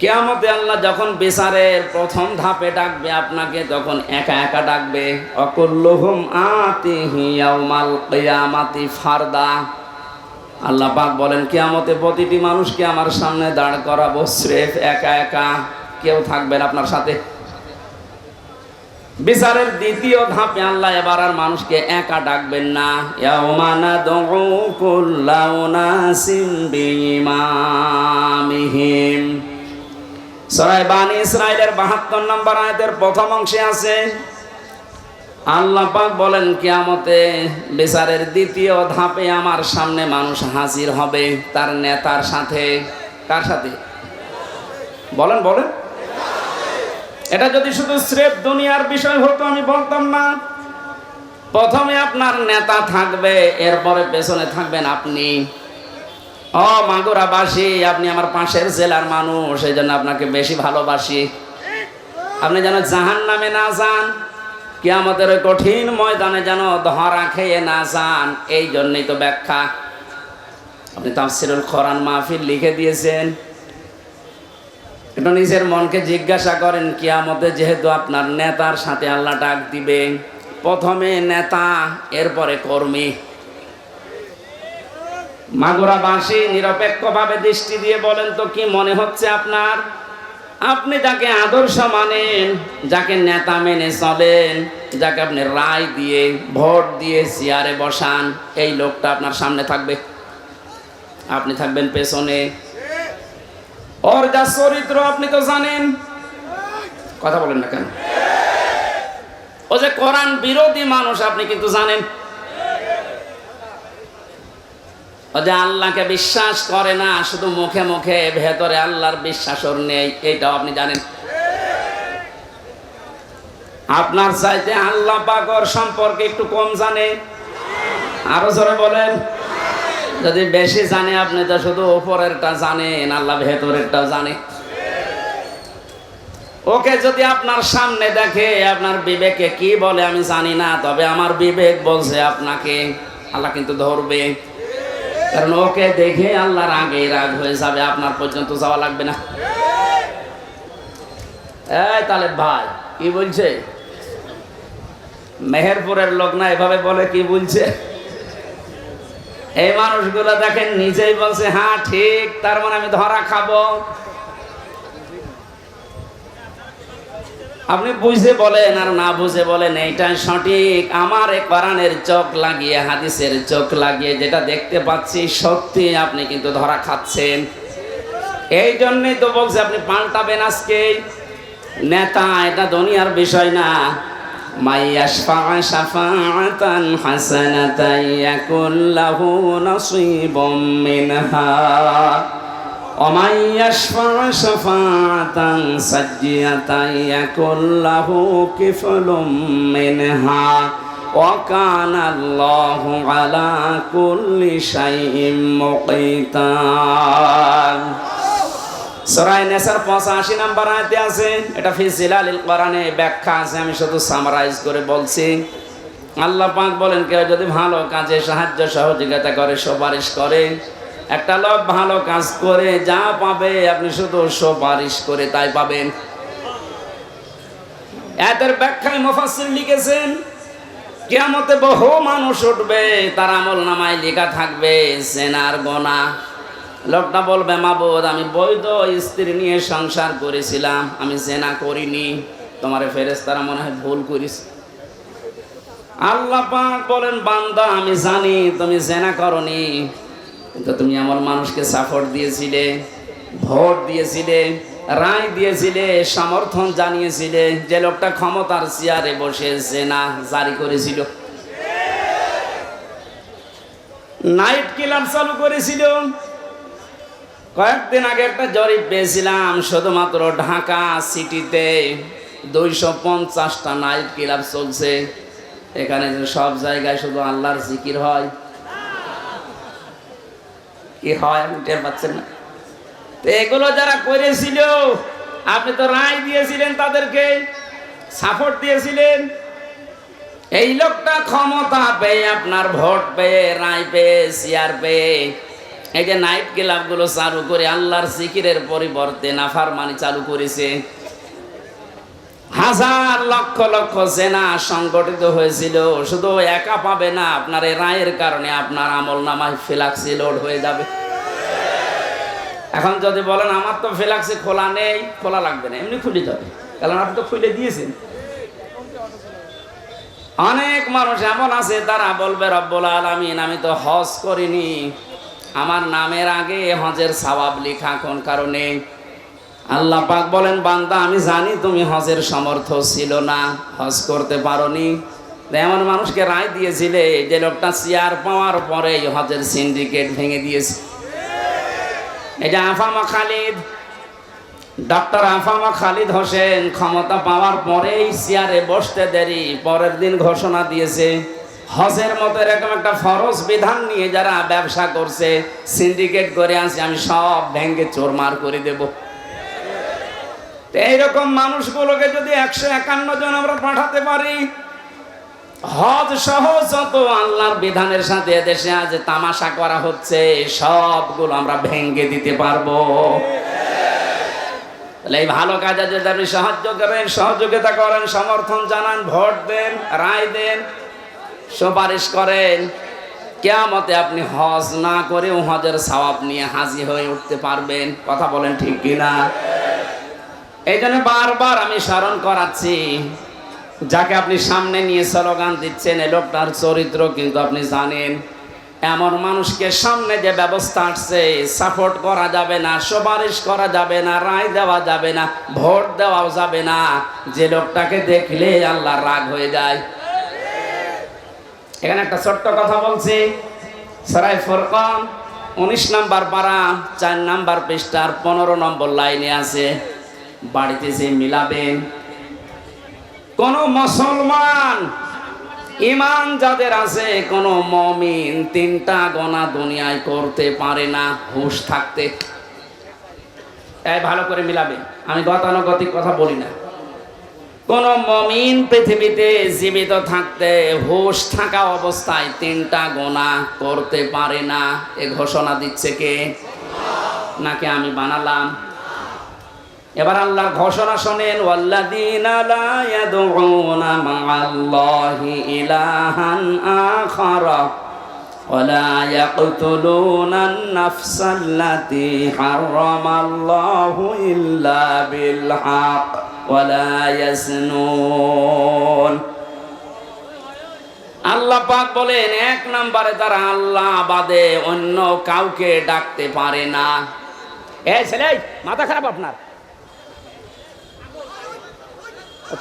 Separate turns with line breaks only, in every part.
কিয়ামতে আল্লাহ যখন বিচারের প্রথম ধাপে ডাকবে আপনাকে, তখন একা একা ডাকবে। অকুল্লুহুম আতিহি ইয়াউমাল কিয়ামাতি ফারদা। আল্লাহ পাক বলেন, কিয়ামতে প্রতিটি মানুষকে আমার সামনে দাঁড় করাবো স্রেফ একা একা, কেউ থাকবেন আপনার সাথে। বিচারের দ্বিতীয় ধাপে আল্লাহ এবার আর মানুষকে একা ডাকবেন না। ইয়াউমা নাদউ কুল্লা উনাসিন বিইমামিহিম। সূরা বানী ইসরাঈলের ৭২ নম্বর আয়াতের প্রথম অংশে আছে, আল্লাহ পাক বলেন কিয়ামতে বিচারের দ্বিতীয় ধাপে আমার সামনে মানুষ হাজির হবে তার নেতার সাথে। কার সাথে? বলেন বলেন। এটা যদি শুধু স্রেফ দুনিয়ার বিষয় হতো আমি বলতাম না। প্রথমে আপনার নেতা থাকবে, এরপরে পেছনে থাকবেন আপনি। ও মাগুরাবাসী, আপনি আমার পাশের জেলার মানুষ, এই জন্য আপনাকে বেশি ভালোবাসি। আপনি যেন জাহান্নামে না যান, কিয়ামতের ওই কঠিন ময়দানে যেন ধরা খেয়ে না যান, এই জন্যই তো ব্যাখ্যা। আপনি তাফসীরুল কোরআন মাহফিল লিখে দিয়েছেন। এটা নিজের মনকে জিজ্ঞাসা করেন, কিয়ামতে যেহেতু আপনার নেতার সাথে আল্লাহ ডাক দিবে, প্রথমে নেতা এরপরে কর্মী। মাগুরাবাসী নিরপেক্ষভাবে দৃষ্টি দিয়ে বলেন তো কি মনে হচ্ছে আপনার? আপনি যাকে আদর্শ মানেন, যাকে নেতা মেনে চলেন, যাকে আপনি রায় দিয়ে ভোট দিয়ে চেয়ারে বসান, এই লোকটা আপনার সামনে থাকবে, আপনি থাকবেন পেছনে। ওর যা চরিত্র আপনি তো জানেন। কথা বলেন না কেন? ও যে কোরআন বিরোধী মানুষ আপনি কিন্তু জানেন। ও যে আল্লাহকে বিশ্বাস করে না, শুধু মুখে মুখে, ভেতরে আল্লাহর বিশ্বাস ওর নেই, এইটাও আপনি জানেন। আপনার চাইতে আল্লাহ পাক ওর সম্পর্কে একটু কম জানে। আরো জোরে বলেন। যদি বেশি জানে, আপনি তো শুধু উপরেরটা জানেন, আল্লাহ ভেতরেরটাও জানে। ওকে যদি আপনার সামনে দেখে, আপনার বিবেকে কি বলে আমি জানি না, তবে আমার বিবেক বলছে আপনাকে আল্লাহ কিন্তু ধরবে। কারণ ওকে দেখে আল্লাহর আগে রাগ হয়ে যাবে, আপনার পর্যন্ত যাওয়া লাগবে না। এই তালেব ভাই কি বলছে? মেহেরপুরের লোক না, এভাবে বলে কি বলছে? এই মানুষগুলো দেখেন নিজেই বলছে হ্যাঁ ঠিক, তার মানে আমি ধরা খাবো। আপনি বুঝে বলেন আর না বুঝে বলেন এইটাই সঠিক। আমার এই কোরআনের চোখ লাগিয়ে, হাদিসের চোখ লাগিয়ে যেটা দেখতে পাচ্ছি সত্যি, আপনি কিন্তু ধরা খাচ্ছেন। এই জন্যই তো বলছে আপনি পাল্টাবেন আজকে। নেতা এটা দুনিয়ার বিষয় না। মাইয়াশফা শাফাআতান হাসানাতান ইয়াকুল লাহু নাসীবুম মিনহা ওয়া মাইয়াশফা শাফাআতান সাজ্জিয়াতান ইয়াকুল লাহু কিফলুম মিনহা ওয়া কানা আল্লাহু আলা কুল্লি শাইইন মুকিতা। সূরা নিসার 85 নম্বর আয়াতে আছে, এটা ফি জিলালিল কোরআনে ব্যাখ্যা আছে, আমি শুধু সামারাইজ করে বলছি। আল্লাহ পাক বলেন, কেউ যদি ভালো কাজে সাহায্য সহযোগিতা করে, সুপারিশ করে, একটা লোক ভালো কাজ করে যা পাবে আপনি শুধু সুপারিশ করে তাই পাবেন। এর ব্যাখ্যায় মুফাসসির লিখেছেন, কিয়ামতে বহু মানুষ উঠবে, তার আমলনামায় লেখা থাকবে জিনার গুনাহ। লোকটা বলবে, মাবুদ আমি বৈধ স্ত্রী নিয়ে সংসার করেছিলাম, আমি জিনা করিনি, তোমার ফেরেশতারা মনে হয় ভুল করিস। আল্লাহ পাক বলেন, বান্দা আমি জানি তুমি জিনা করনি, কিন্তু তুমি আমার মানুষকে সাপোর্ট দিয়েছিলে, ভোট দিয়েছিলে, রায় দিয়েছিলে, সমর্থন জানিয়েছিলে। যে লোকটা ক্ষমতার চেয়ারে বসে জিনা জারি করেছিল, নাইট কিলার চালু করেছিল। কয়েকদিন আগে একটা জরিপ পেয়েছিলাম, শুধুমাত্র ঢাকা সিটিতে 250টা নাইট ক্লাব চলছে। এখানে সব জায়গায় শুধু আল্লাহর জিকির হয়। কি হয় আপনি টের পাচ্ছেন না? তো এগুলো যারা করেছিল, আপনি তো রায় দিয়েছিলেন, তাদেরকে সাপোর্ট দিয়েছিলেন। এই লোকটা ক্ষমতা পেয়ে, আপনার ভোট পেয়ে, রায় পেয়ে, চেয়ার পেয়ে এই যে নাইট ক্লাবগুলো চালু করে আল্লাহর জিকিরের পরিবর্তে নাফরমানি চালু করেছে। হাজার লক্ষ লক্ষ জেনা সংগঠিত হয়েছিল। শুধু একা পাবে না, আপনার এই রায়ের কারণে আপনার আমল নামায় ফ্ল্যাক্সি লোড হয়ে যাবে। এখন যদি বলেন আমার তো ফ্ল্যাক্সি খোলা নেই, খোলা লাগবে না, এমনি খুলে যাবে, কারণ আপনি তো খুলে দিয়েছেন। অনেক মানুষ এমন আছে তারা বলবে রব্বুল আলামিন আমি তো হজ করিনি, আমার নামের আগে হজের সওয়াব লেখা, কোন কারণে? আল্লাহ পাক বলেন বান্দা আমি জানি তুমি হজের সামর্থ্য ছিল না, হজ করতে পারোনি। এমন মানুষকে রায় দিয়েছিলে যে লোকটা চেয়ার পাওয়ার পরে হজের সিন্ডিকেট ভেঙে দিয়েছে। এটা আফামা খালিদ, ডক্টর আফামা খালিদ হোসেন ক্ষমতা পাওয়ার পরেই চেয়ারে বসতে দেরি, পরের দিন ঘোষণা দিয়েছে হজের মতো এরকম একটা ফরজ বিধান নিয়ে যারা ব্যবসা করছে, সিন্ডিকেট করে আছে, আমি সব ভেঙে চোরমার করে দেব। এইরকম মানুষগুলোকে যদি 151 জন আমরা পাঠাতে পারি, হজ সহ যত আল্লাহর বিধানের সাথে দেশে আজ তামাশা করা হচ্ছে সবগুলো আমরা ভেঙে দিতে পারবো। তাহলে এই ভালো কাজে যদি আপনি সাহায্য করেন, সহযোগিতা করেন, সমর্থন জানান, ভোট দেন, রায় দেন, সুপারিশ করেন, কিয়ামতে আপনি হজ না করেও হজের সওয়াব নিয়ে হাজির হয়ে উঠতে পারবেন। কথা বলেন ঠিক কিনা? এই জন্য বারবার আমি স্মরণ করাচ্ছি, যাকে আপনি সামনে নিয়ে স্লোগান দিচ্ছেন এই লোকটার চরিত্র কিন্তু আপনি জানেন। এমন মানুষকে সামনে যে ব্যবস্থা আসছে, সাপোর্ট করা যাবে না, সুপারিশ করা যাবে না, রায় দেওয়া যাবে না, ভোট দেওয়াও যাবে না, যে লোকটাকে দেখলে আল্লাহর রাগ হয়ে যায়। এখানে একটা ছোট্ট কথা বলছি, সূরা ফুরকান 19 নম্বর পারা 4 নম্বর পৃষ্ঠার 15 নম্বর লাইনে আছে, বাড়িতে যে মিলাবেন। কোন মুসলমান ঈমান যাদের আছে, কোন মুমিন 3টা গোনা দুনিয়ায় করতে পারে না হুঁশ থাকতে। এই ভালো করে মিলাবেন, আমি গতানুগতিক কথা বলি না। কোন মুমিন পৃথিবীতে জীবিত থাকতে হুঁশ থাকা অবস্থায় 3টা গোনা করতে পারে না। এ ঘোষণা দিচ্ছে কে? নাকি আমি বানালাম? এবার আল্লাহর ঘোষণা শোনেন, ওয়াল্লাযীনা লা ইয়াদউনা মা'আল্লাহি ইলাহান আখারা ওয়া লা ইয়াকতুলুনান নাফসাল্লাতী হারামাল্লাহু ইল্লা বিল হক ওয়া লা ইয়াজনুন। আল্লাহ পাক বলেন 1 নম্বরে তারা আল্লাহ বাদে অন্য কাউকে ডাকতে পারে না। এই ছেলে, মাথা খারাপ আপনার?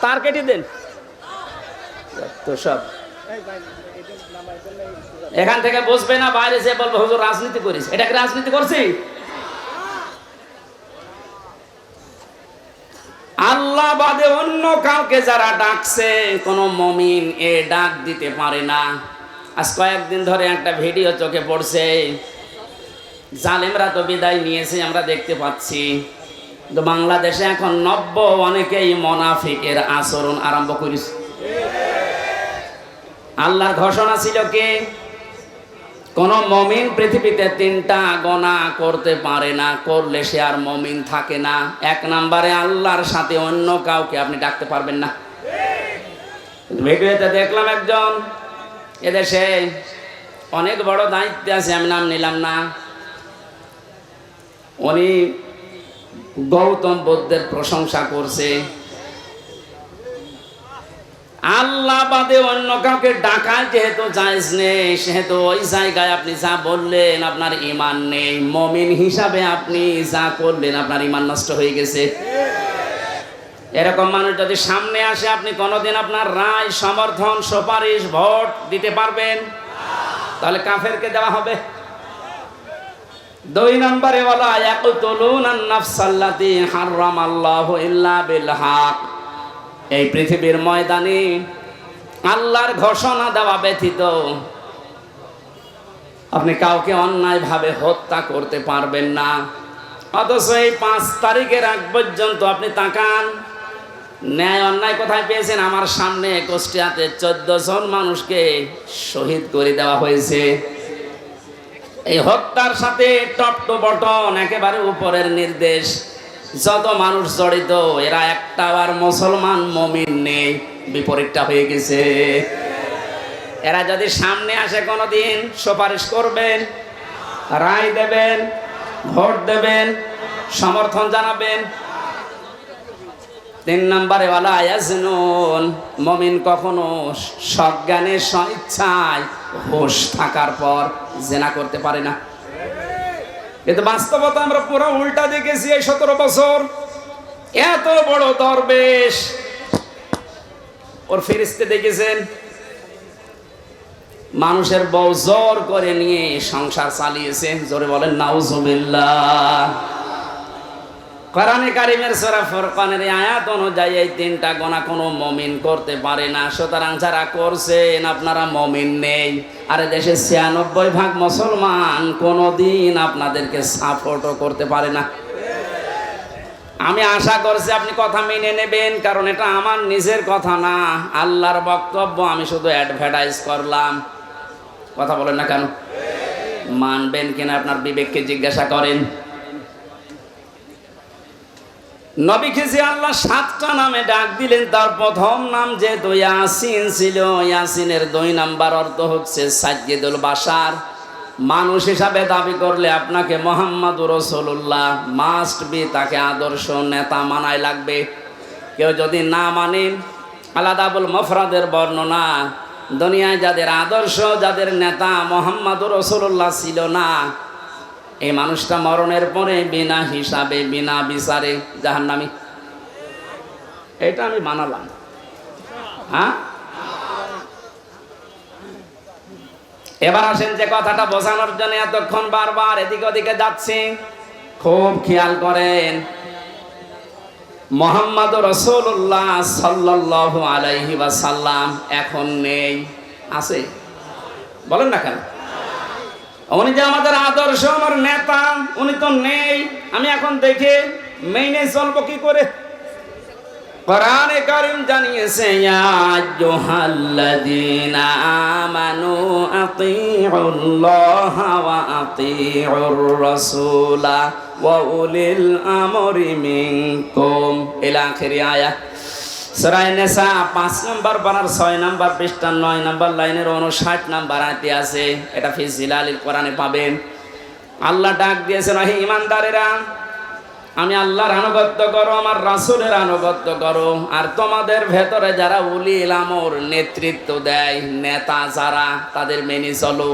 তার কেটে দেন তো সব। এখান থেকে বুঝবে না, বাইরে যে বলবো হুজুর রাজনীতি করিস। এটা কি রাজনীতি করছি? আল্লাহ বাদে অন্য কাউকে যারা ডাকছে, কোন মুমিন এ ডাক দিতে পারে না। আজ কয়েকদিন ধরে একটা ভিডিও চোখে পড়ছে, জালেমরা তো বিদায় নিয়েছে আমরা দেখতে পাচ্ছি, তো বাংলাদেশে এখন অনেকেই মুনাফিকের আচরণ আরম্ভ করেছে। আল্লাহর ঘোষণা ছিল কি? কোন মুমিন পৃথিবীতে 3টা গোনা করতে পারে না, করলে সে আর মুমিন থাকে না। 1 নম্বরে আল্লাহর সাথে অন্য কাউকে আপনি ডাকতে পারবেন না। ভিডিওতে দেখলাম একজন, এদেশে অনেক বড় দায়িত্বে আছে, আমি নাম নিলাম না, উনি গৌতম বুদ্ধের প্রশংসা করছে। আল্লাহ বাদে অন্য কাউকে ডাকা যেহেতু জায়েজ নেই, সেহেতু ওই জায়গায় আপনি যা বললেন আপনার ঈমান নেই। মুমিন হিসাবে আপনি যা করলেন আপনার ঈমান নষ্ট হয়ে গেছে। এরকম মানুষ যদি সামনে আসে, আপনি কোনোদিন আপনার রায়, সমর্থন, সুপারিশ, ভোট দিতে পারবেন? তাহলে কাফেরকে দেওয়া হবে। 2 নম্বরে ওয়ালা ইয়াকতুলুনান নাফসাল্লাতী হারামাল্লাহু ইল্লা বিল হক। এই পৃথিবীর ময়দানে আল্লাহর ঘোষণা দেওয়া ব্যতীত আপনি কাউকে অন্যায়ভাবে হত্যা করতে পারবেন না। অথচ এই 5 তারিখের আগ পর্যন্ত আপনি তাকান, ন্যায় অন্যায় কোথায় পেয়েছেন? আমার সামনে কুষ্টিয়াতে 14 জন মানুষকে শহীদ করে দেওয়া হয়েছে। এই হত্যার সাথে টপ টু বটন একেবারে উপরের নির্দেশ। যত মানুষ জড়িত এরা একটা আর মুসলমান মুমিন নেই, বিপরীতটা হয়ে গেছে। এরা যদি সামনে আসে কোনোদিন সুপারিশ করবেন, রায় দেবেন, ভোট দেবেন, সমর্থন জানাবেন। 3 নম্বরে ওয়ালা ইয়াজনুন, মুমিন কখনো সজ্ঞানে স্বইচ্ছায় হুঁশ থাকার পর জিনা করতে পারে না। কিন্তু বাস্তবতা আমরা পুরো উল্টা দেখেছি এই 17 বছর। এত বড় দরবেশ, ওর ফেরেশতা দেখেছেন মানুষের বউ জোর করে নিয়ে সংসার চালিয়েছে। জোরে বলেন নাউজুবিল্লাহ। কোরআনে কারিমের সূরা ফুরকানের আয়াত অনুযায়ী এই 3টা গুনাহ কোনো মুমিন করতে পারে না। সুতরাং যারা করছেন আপনারা মুমিন নেই। আর দেশে 96% মুসলমান কোনোদিন আপনাদেরকে সাপোর্টও করতে পারে না। আমি আশা করছি আপনি কথা মেনে নেবেন, কারণ এটা আমার নিজের কথা না, আল্লাহর বক্তব্য। আমি শুধু অ্যাডভার্টাইজ করলাম। কথা বলেন না কেন? মানবেন কিনা আপনার বিবেককে জিজ্ঞাসা করেন। নবীকে যে আল্লাহ 7টা নামে ডাক দিলেন, তার প্রথম নাম যেহেতু ইয়াসিন ছিল, ইয়াসিনের 2 নাম্বার অর্থ হচ্ছে সাজ্জিদুল বাশার। মানুষ হিসাবে দাবি করলে আপনাকে মুহাম্মাদুর রাসূলুল্লাহ মাস্ট বি, তাকে আদর্শ নেতা মানাই লাগবে। কেউ যদি না মানেন, আলাদাবুল মুফরাদের বর্ণনা, দুনিয়ায় যাদের আদর্শ, যাদের নেতা মুহাম্মাদুর রাসূলুল্লাহ ছিল না, এই মানুষটা মরণের পরে বিনা হিসাবে বিনা বিচারে জাহান্নামী। এটা আমি মানালাম। হ্যাঁ, এবার আসেন যে কথাটা বোঝানোর জন্য এতক্ষণ বারবার এদিকে ওদিকে যাচ্ছি, খুব খেয়াল করেন। মুহাম্মাদুর রাসূলুল্লাহ সাল্লাল্লাহু আলাইহি ওয়াসাল্লাম এখন নেই, আছে? বলেন না কেন? উনি যে আমাদের আদর্শ, আমার নেতা, উনি তো নেই। আমি এখন দেখে মেনে চলবো কি করে? কোরআনে কারীম জানিয়েছে, ইয়া আইয়ুহাল্লাযীনা আমানু আতিউল্লাহা ওয়া আতিউর রাসূলা ওয়া উলিল আমরি মিনকুম ইলা আখিরি আয়াত। সূরা নিসা 5 নম্বর পারার 6 নম্বর পৃষ্ঠা 9 নম্বর লাইনের 59 নম্বর আয়াতে আছে। এটা ফি জিলালিল কোরআনে পাবেন। আল্লাহ ডাক দিয়েছেন, হে ঈমানদারেরা, আমি আল্লাহর আনুগত্য করো, আমার রাসূলের আনুগত্য করো, আর তোমাদের ভেতরে যারা উলিল আমর নেতৃত্ব দেয়, নেতা যারা, তাদের মেনে চলো।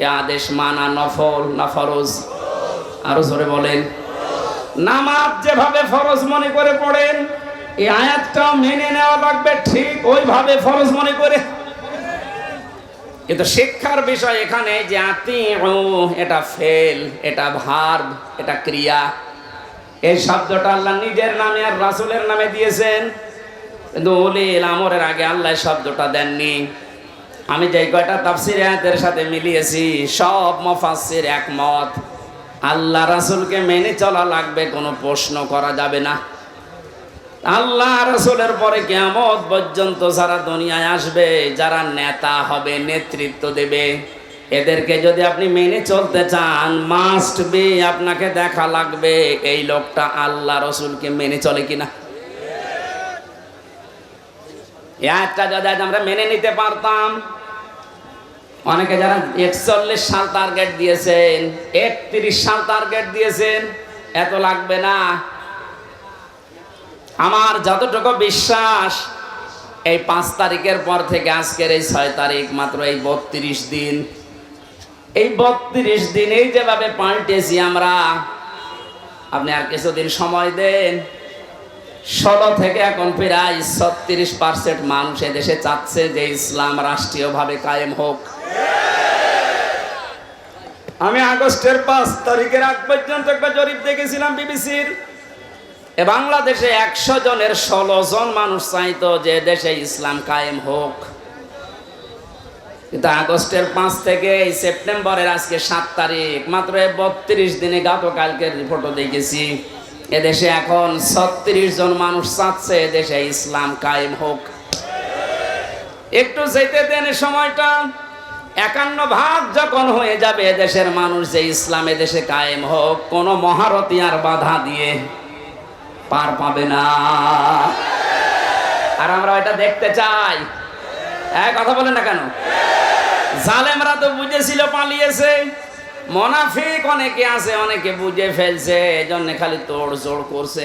এ আদেশ মানা নফল না ফরজ? আরো জোরে বলেন। নামাজ যেভাবে ফরজ মনে করে পড়েন, এই আয়াতটাও মেনে নেওয়া লাগবে ঠিক ওইভাবে ফরজ মনে করে। কিন্তু শিক্ষার বিষয় এখানে যে আতিউ, এটা ফেল, এটা ভার্ব, এটা ক্রিয়া। এই শব্দটা আল্লাহ নিজের নামে আর রাসূলের নামে দিয়েছেন, কিন্তু উলিল আমরের আগে আল্লাহ শব্দটা দেননি। আমি যে কয়টা তাফসীর আয়াতের সাথে মিলিয়েছি, সব মুফাসসির একমত, আল্লাহ রাসূলকে মেনে চলা লাগবে, কোনো প্রশ্ন করা যাবে না। আল্লাহ রাসূলের পরে কিয়ামত পর্যন্ত যারা দুনিয়ায় আসবে, যারা নেতা হবে, নেতৃত্ব দেবে, এদেরকে যদি আপনি মেনে চলতে চান, মাস্ট বি আপনাকে দেখা লাগবে এই লোকটা আল্লাহ রাসূলকে মেনে চলে কিনা। একটা যদি আমরা মেনে নিতে পারতাম, অনেকে যারা 41 সাল টার্গেট দিয়েছেন, 31 সাল টার্গেট দিয়েছেন, এত লাগবে না। আমার যতটুকু বিশ্বাস, এই 5 তারিখের পর থেকে আজকের এই 6 তারিখ, মাত্র এই 32 দিন, এই 32 দিনেই যেভাবে পাল্টেছি আমরা, আপনি আর কিছুদিন সময় দেন, 16 থেকে এখন প্রায় 36% মানুষ এদেশে চাচ্ছে যে ইসলাম রাষ্ট্রীয়ভাবে কায়েম হোক। আমি আগস্টের 5 তারিখের আগ পর্যন্ত একটা জরিপ দেখেছিলাম বিবিসির। বাংলাদেশে 100 জনের 16 জন মানুষ চাইতো যে দেশে ইসলাম কায়েম হোক। কিন্তু আগস্টের 5 থেকে এই সেপ্টেম্বরের আজকে 7 তারিখ, মাত্র 32 দিনে, গতকালকের রিপোর্টও দেখেছি, এদেশে এখন 36 জন মানুষ চাচ্ছে এদেশে ইসলাম কায়েম হোক। একটু যেতে দেন সময়টা। 51 যখন হয়ে যাবে দেশের মানুষ যে ইসলামে দেশে কায়েম হোক, কোন মহারথী আর বাধা দিয়ে পার পাবে না। আর আমরা এটা দেখতে চাই। কথা বলেন না কেন? জালেমরা তো বুঝেছিল, পালিয়েছে। মুনাফিক অনেকে আছে, অনেকে বুঝে ফেলছে, এজন্য খালি তোড়জোড় করছে।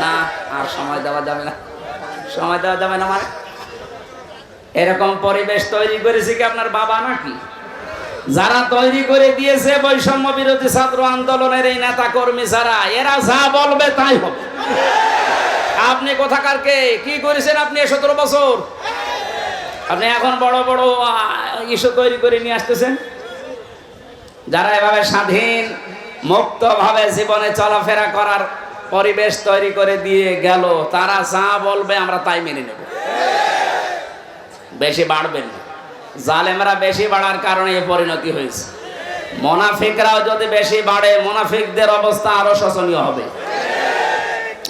না, আর সময় দেওয়া যাবে না, সময় দেওয়া যাবে না। মানে এরকম পরিবেশ তৈরি করেছে কি আপনার বাবা নাকি? যারা তৈরি করে দিয়েছে বৈষম্য বিরোধী ছাত্র আন্দোলনের এই নেতা কর্মী যারা, এরা যা বলবে তাই হবে। আপনি কোথাকার কে? কি করেছেন আপনি 17 বছর? আপনি এখন বড় বড় ইস্যু তৈরি করে নিয়ে আসতেছেন। যারা এভাবে স্বাধীন মুক্তভাবে জীবনে চলাফেরা করার পরিবেশ তৈরি করে দিয়ে গেল, তারা যা বলবে আমরা তাই মেনে নেব। বেশি বাড়বেন না। জালেমরা বেশি বাড়ার কারণে এই পরিণতি হয়েছে। মুনাফিকরাও যদি বেশি বাড়ে, মুনাফিকদের অবস্থা আরো শোচনীয় হবে।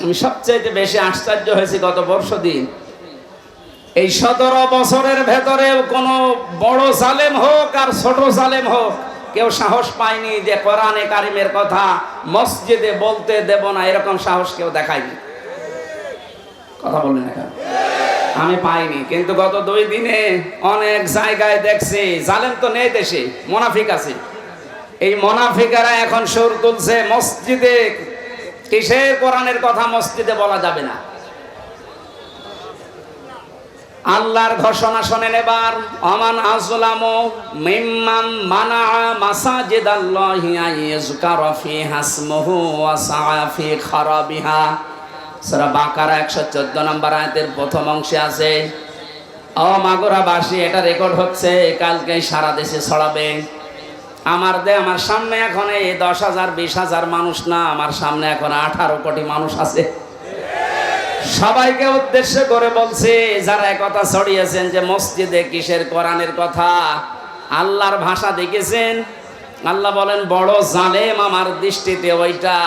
আমি সবচেয়ে বেশি আশ্চর্য হয়েছি গত বর্ষদিন, এই 17 বছরের ভেতরে কোনো বড় জালেম হোক আর ছোট জালেম হোক, কেউ সাহস পায়নি যে কোরআনে কারিমের কথা মসজিদে বলতে দেব না, এরকম সাহস কেউ দেখায়নি। কথা বললেন না কেন? আমি পাইনি। কিন্তু গত 2 দিনে অনেক জায়গায় দেখছি জালেম তো নেই দেশে, মুনাফিক আছে। এই মুনাফিকেরা এখন সুর তুলছে মসজিদে, কিসের কোরআনের কথা মসজিদে বলা যাবে না। আল্লাহর ঘোষণা শোনেন এবার, আমান আযলামু মিম্মান মানা মাসাজিদাল্লাহি আইয়ুযকারা ফিহা ইসমুহু ওয়া সাআ ফি খারাবিহা। সূরা বাকারা 114 নম্বর আয়াতের প্রথম অংশে আছে, ও মাগুরাবাসী, এটা রেকর্ড হচ্ছে, কালকে সারা দেশে ছড়াবে। আমার সামনে এখন এই 10,000 20,000 মানুষ না, আমার সামনে এখন 18 কোটি মানুষ আছে। সবাইকে উদ্দেশ্য করে বলছে, যারা একথা ছড়িয়েছেন যে মসজিদে কিসের কোরআনের কথা, আল্লাহর ভাষা দেখেছেন? আল্লাহ বলেন, বড় জালেম আমার দৃষ্টিতে ওইটা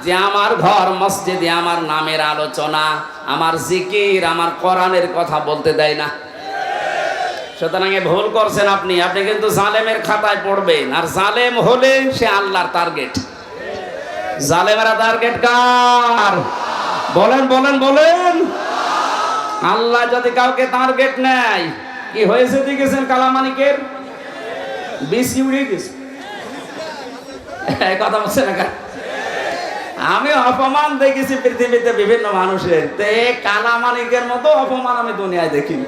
যে আমার ঘর মসজিদে আমার নামের আলোচনা, আমার জিকির, আমার কোরআনের কথা বলতে দেয় না। সুতরাং ভুল করছেন আপনি। আপনি কিন্তু জালেমের খাতায় পড়বেন, আর জালেম হলে সে আল্লাহর টার্গেট। জালেমেরা টার্গেট কার? বলেন বলেন বলেন। আল্লাহ যদি কাউকে টার্গেট নেয়, কি হয়েছে দেখেছেন? কালামানিকের বিসি উড়ে গেছে। কথা বলছে না? আমি অপমান দেখেছি পৃথিবীতে বিভিন্ন মানুষের, কালামানিকের মতো অপমান আমি দুনিয়ায় দেখিনি।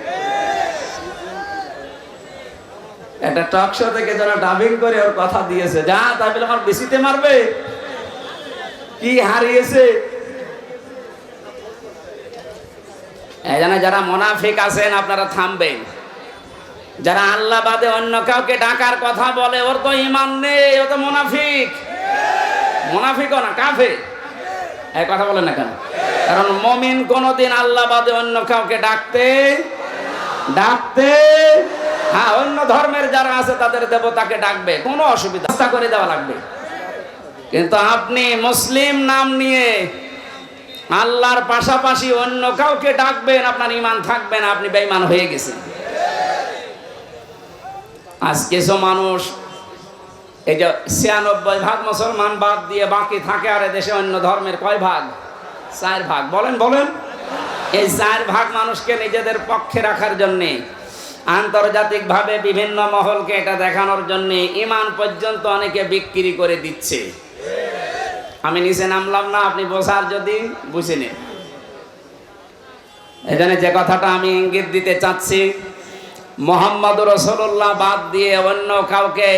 একটা টক শো থেকে যারা ডাবিং করে ওর কথা দিয়েছে, যা তাই বলে আমার বিসিতে মারবে, কি হারিয়েছে। এই জন্য যারা মুনাফিক আছেন আপনারা থামবেন। যারা আল্লাহ বাদে অন্য কাউকে ডাকার কথা বলে, ওর তো ঈমান নেই, ও তো মুনাফিক। মুনাফিকও না, কাফের। এই কথা বলেন না কেন? কারণ মুমিন কোনদিন আল্লাহ বাদে অন্য কাউকে ডাকতে হ্যাঁ, অন্য ধর্মের যারা আছে তাদের দেবতাকে ডাকবে, কোনো অসুবিধা করে দেওয়া লাগবে। কিন্তু আপনি মুসলিম নাম নিয়ে আল্লাহর পাশাপাশি অন্য কাউকে ডাকবেন, আপনার ঈমান থাকবে না, আপনি বেঈমান হয়ে গেছেন। আজ কিছু মানুষ, এই যে 96% মুসলমান বাদ দিয়ে বাকি থাকে, আর দেশে অন্য ধর্মের কয় ভাগ? 4 ভাগ। বলেন বলেন। এই 4 ভাগ মানুষকে নিজেদের পক্ষে রাখার জন্যে, আন্তর্জাতিকভাবে বিভিন্ন মহলকে এটা দেখানোর জন্যে ঈমান পর্যন্ত অনেকে বিক্রি করে দিচ্ছে। আমি নিচে নামলাম না, আপনি বোঝার যদি বুঝে নেন। এখানে যে কথাটা আমি ইঙ্গিত দিতে চাচ্ছি, মুহাম্মদুর রাসূলুল্লাহ বাদ দিয়ে অন্য কাউকে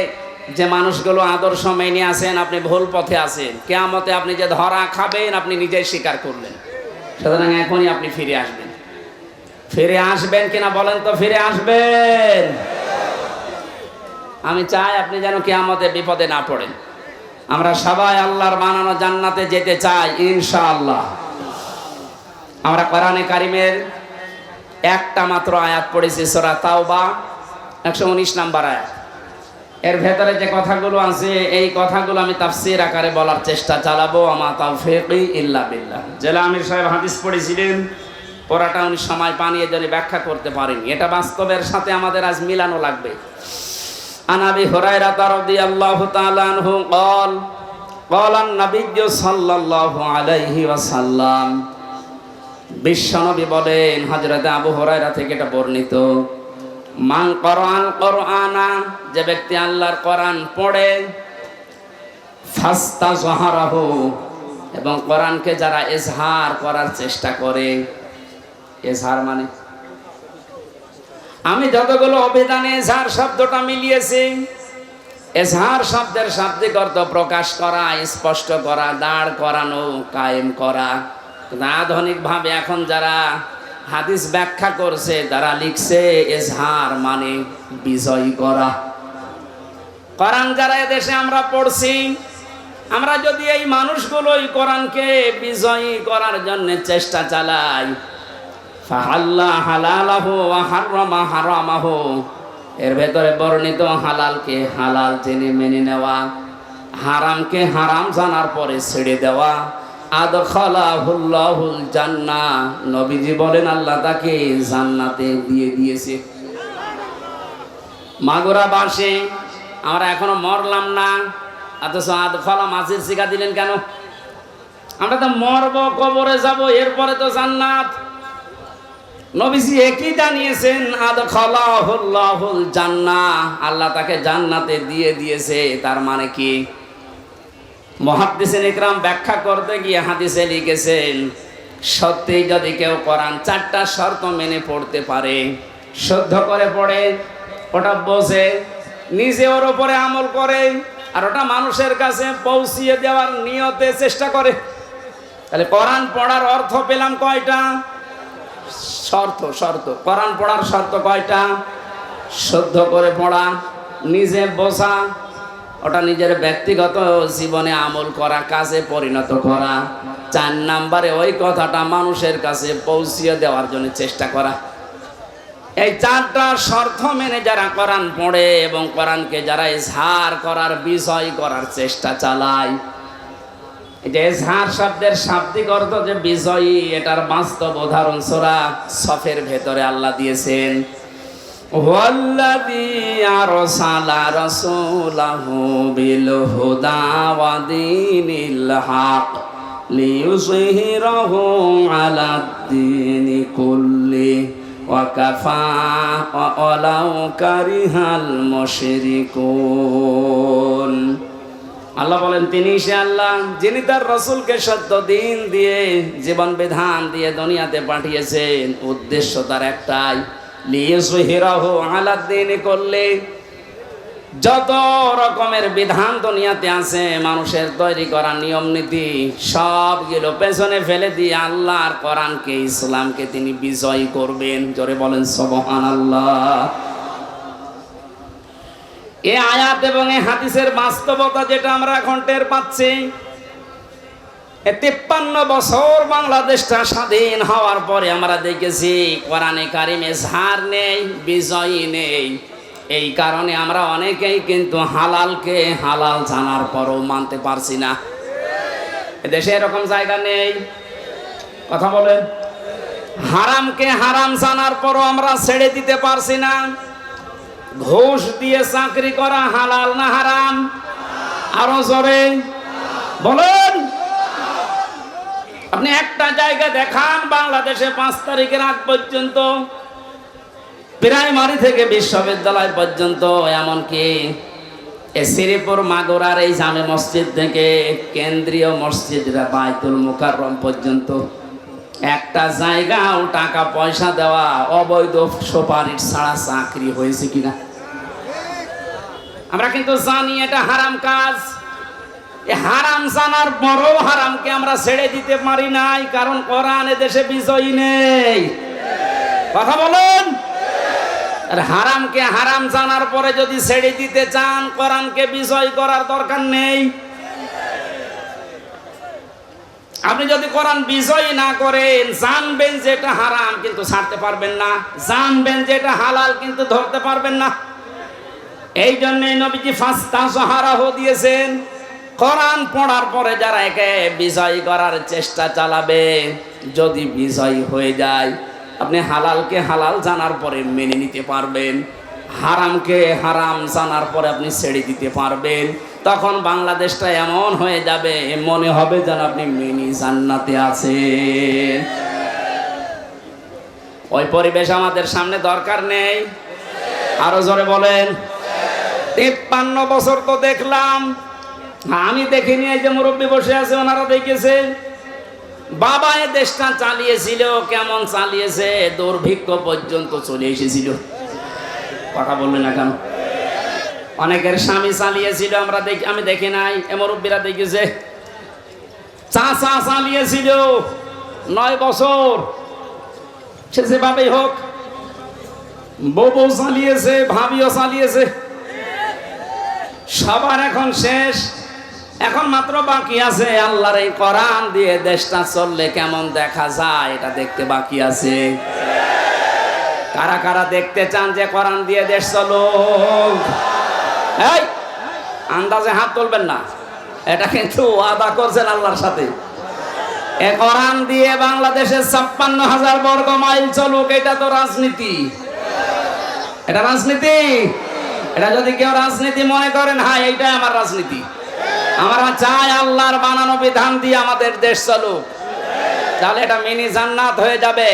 যে মানুষগুলো আদর্শ মেনে আছেন, আপনি ভুল পথে আছেন। কিয়ামতে আপনি যে ধরা খাবেন, আপনি নিজেই স্বীকার করলেন। সুতরাং এখনই আপনি ফিরে আসবেন। ফিরে আসবেন কিনা বলেন তো? ফিরে আসবেন। আমি চাই আপনি যেন কিয়ামতে বিপদে না পড়েন। আমরা সবাই আল্লাহর বানানো জান্নাতে যেতে চাই ইনশাআল্লাহ। আমরা কোরআনে কারিমের একটা মাত্র আয়াত পড়েছি, সূরা তাওবা 119 নম্বর আয়াত। এর ভেতরে যে কথাগুলো আছে, এই কথাগুলো আমি তাফসীর আকারে বলার চেষ্টা চালাবো। আমা তাওফীকি ইল্লা বিল্লাহ। জেলা আমির সাহেব হাদিস পড়েছিলেন, পড়াটা উনি সময় পানিয়ে যদি ব্যাখ্যা করতে পারেনি। এটা বাস্তবের সাথে আমাদের আজ মিলানো লাগবে। عن أبي هريرة رضي الله تعالى عنه قال قال النبي صلى الله عليه وسلم বিশ্বনবী বলেন, হযরত আবু হুরায়রা থেকে এটা বর্ণিত, মান করাল কোরআনা, যে ব্যক্তি আল্লাহর কোরআন পড়ে, ফাস্তাযহারাহু, এবং কোরআনকে যারা ইজহার করার চেষ্টা করে। ইজহার মানে আমি যতগুলো অভিধানে ইজহার শব্দটা মিলিয়েছি, ইজহার শব্দের শাব্দিক অর্থ প্রকাশ করা, স্পষ্ট করা, দাঁড় করানো, কায়েম করা। আধুনিক ভাবে এখন যারা হাদিস ব্যাখ্যা করছে তারা লিখছে ইজহার মানে বিজয় করা। কোরআন যারা এদেশে আমরা পড়ছি, আমরা যদি এই মানুষগুলোই কোরআনকে বিজয়ী করার জন্য চেষ্টা চালাই, ফাহাল্লা হালালাহু ওয়া হারামা হারামাহু, এর ভেতরে বর্ণিত হালালকে হালাল জেনে মেনে নেওয়া, হারামকে হারাম জানার পরে ছেড়ে দেওয়া, আদখালাহুল্লাহুল জান্নাহ, নবীজি বলেন আল্লাহ তাকে জান্নাতে দিয়ে দিয়েছে। মাগুরা বাসে আমরা এখনো মরলাম না, অথচ আদখালা মাছের শিখা দিলেন কেন? আমরা তো মরবো, কবরে যাব, এরপরে তো জান্নাত। নবীজি একই জানিয়েছেন, আদখালাহুল্লাহুল জান্নাহ, আল্লাহ তাকে জান্নাতে দিয়ে দিয়েছে। তার মানে কি? মুহাদ্দিসিন ইকরাম ব্যাখ্যা করতে গিয়ে হাদিসে লিখেছেন, সত্যি যদি কেউ কোরআন 4টা শর্ত মেনে পড়তে পারে, শুদ্ধ করে পড়ে, ওটা বোঝে, নিজে ওর উপরে আমল করে, আর ওটা মানুষের কাছে পৌঁছিয়ে দেওয়ার নিয়তে চেষ্টা করে, তাহলে কোরআন পড়ার অর্থ পেলাম কয়টা? শর্ত। কোরআন পড়ার শর্ত কয়টা? শুদ্ধ করে পড়া, নিজে বোঝা, ওটা নিজের ব্যক্তিগত জীবনে আমল করা, কাজে পরিণত করা। 4 নম্বরে ওই কথাটা মানুষের কাছে পৌঁছিয়ে দেওয়ার জন্য চেষ্টা করা। এই 4টা শর্ত মেনে যারা কোরআন পড়ে এবং কোরআনকে যারা ইজহার করার, বিজয় করার চেষ্টা চালায়, এই যে ইজহার শব্দের শাব্দিক অর্থ যে বিজয়ী, এটার বাস্তব উদাহরণ সূরা সফের ভেতরে আল্লাহ দিয়েছেন। ওয়াল্লাযী আরসালা রাসূলাহু বিল হুদা ওয়া দীনিল হক লিইয়ুযহিরাহু আলাদ দীনি কুল্লি ওয়া কাফা ওয়ালাউ কারিহাল মুশরিকুন। আল্লাহ বলেন, তিনি সে আল্লাহ যিনি তার রাসূলকে সত্য দিন দিয়ে, জীবন বিধান দিয়ে দুনিয়াতে পাঠিয়েছেন। উদ্দেশ্য তার একটাই, লিইয়ুযহিরাহু আলাদ দীনি কুল্লি, যত রকমের বিধান দুনিয়াতে আছে, মানুষের তৈরি করা নিয়ম নীতি, সবগুলো পেছনে ফেলে দিয়ে আল্লাহর কোরআনকে, ইসলামকে তিনি বিজয় করবেন। জোরে বলেন সুবহানাল্লাহ। এই আয়াত এবং এই হাদিসের বাস্তবতা যেটা আমরা এখন টের পাচ্ছি, 53 বছর বাংলাদেশটা স্বাধীন হওয়ার পরে আমরা দেখেছি কোরআনে কারিমে ইজহার নেই, বিজয়ী নেই। এই কারণে আমরা অনেকেই কিন্তু হালালকে হালাল জানার পরও মানতে পারছি না। এদেশে এরকম জায়গা নেই, কথা বলেন। হারামকে হারাম জানার পরও আমরা ছেড়ে দিতে পারছি না। ঘুষ দিয়ে চাকরি করা হালাল না হারাম? আরো জোরে বলেন। আপনি একটা জায়গা দেখান বাংলাদেশে 5 তারিখের আগ পর্যন্ত, প্রাইমারি থেকে বিশ্ববিদ্যালয় পর্যন্ত, এমনকি শ্রীপুর মাগুরার এই জামে মসজিদ থেকে কেন্দ্রীয় মসজিদ বাইতুল মুকাররম পর্যন্ত একটা জায়গাও টাকা পয়সা দেওয়া, অবৈধ সুপারিশ ছাড়া চাকরি হয়েছে কিনা? আমরা কিন্তু জানি এটা হারাম কাজ। এই হারাম জানার পরও হারামকে আমরা ছেড়ে দিতে পারি নাই, কারণ কোরআন এদেশে বিজয়ী নেই। কথা বলেন। আর হারামকে হারাম জানার পরে যদি ছেড়ে দিতে চান, কোরআনকে বিজয় করার দরকার নেই। আপনি যদি কোরআন বিজয় না করেন, জানবেন যে এটা হারাম কিন্তু ছাড়তে পারবেন না, জানবেন যে এটা হালাল কিন্তু ধরতে পারবেন না। এই জন্যই নবীজি ফাস্তাযহারাহু দিয়েছেন। কোরআন পড়ার পরে যারা একে বিজয় করার চেষ্টা চালাবে, যদি বিজয় হয়ে যায়, আপনি হালালকে হালাল জানার পরে মেনে নিতে পারবেন, হারামকে হারাম জানার পরে আপনি ছেড়ে দিতে পারবেন, তখন বাংলাদেশটা এমন হয়ে যাবে মনে হবে যেন আপনি মিনি জান্নাতে আছেন। ওই পরিবেশ আমাদের সামনে দরকার নেই। আরো জোরে বলেন। 53 বছর তো দেখলাম, আমি দেখিনি, এই যে মুরব্বী বসে আছে ওনারা দেখেছে। বাবা এ দেশটা চালিয়েছিল, কেমন চালিয়েছে, দুর্ভিক্ষ পর্যন্ত চলে এসেছিল। কথা বললেন না কেন? অনেকের স্বামী চালিয়েছিল, আমরা দেখি, আমি দেখি নাই, এ মুরব্বীরা দেখেছে। চাচা চালিয়েছিল 9 বছর, সে যেভাবেই হোক। বউ চালিয়েছে, ভাবিও চালিয়েছে, সবার এখন শেষ। এখন মাত্র বাকি আছে আল্লাহর এই কোরআন দিয়ে দেশটা চললে কেমন দেখা যায়, এটা দেখতে বাকি আছে। কারা কারা দেখতে চান যে কোরআন দিয়ে দেশ চলুক? এই আন্দাজে হাত তুলবেন না, এটা কিন্তু ওয়াদা করছেন আল্লাহর সাথে। এ কোরআন দিয়ে বাংলাদেশের 56,000 বর্গ মাইল চলুক, এটা তো রাজনীতি। এটা রাজনীতি। এটা যদি কেউ রাজনীতি মনে করেন, হ্যাঁ এইটাই আমার রাজনীতি, আমরা চাই আল্লাহর বানানো বিধান দিয়ে আমাদের দেশ চলুক, তাহলে এটা মিনি জান্নাত হয়ে যাবে।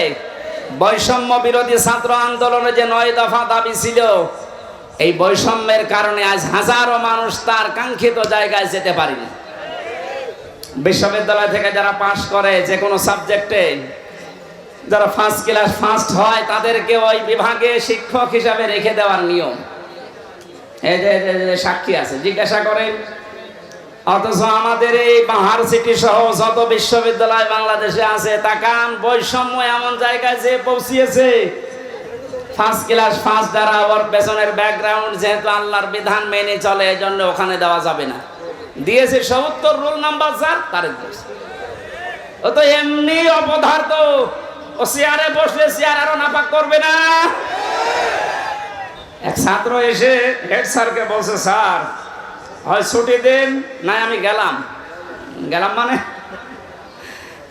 বৈষম্য বিরোধী ছাত্র আন্দোলনে যে 9 দফা দাবি ছিল, এই বৈষম্যের কারণে আজ হাজারো মানুষ তার কাঙ্ক্ষিত জায়গায় যেতে পারেনি। বিশ্ববিদ্যালয় থেকে যারা পাশ করে যে কোনো সাবজেক্টে, যারা ফার্স্ট ক্লাস ফার্স্ট হয়, তাদেরকে ওই বিভাগে শিক্ষক হিসাবে রেখে দেওয়ার নিয়ম। এই যে সাক্ষী আছে, জিজ্ঞাসা করেন। অথচ আমাদের এই ইউনিভার্সিটি সহ যত বিশ্ববিদ্যালয় বাংলাদেশে আছে, তাকান বৈষম্য এমন জায়গায় যে পৌঁছিয়েছে। ফার্স্ট ক্লাস ফার্স্ট যারা, ওর পেছনের ব্যাকগ্রাউন্ড যেহেতু আল্লাহর বিধান মেনে চলে, এজন্য ওখানে দেওয়া যাবে না। দিয়েছে 70 রোল নাম্বার যার, তারে দিয়েছে। ও তো এমনি অপদার্থ, ও চেয়ারে বসলে চেয়ার আরো নাপাক করবে না। এক ছাত্র এসে হেড স্যারকে বলছে, স্যার হয় ছুটি দেন, না আমি গেলাম। মানে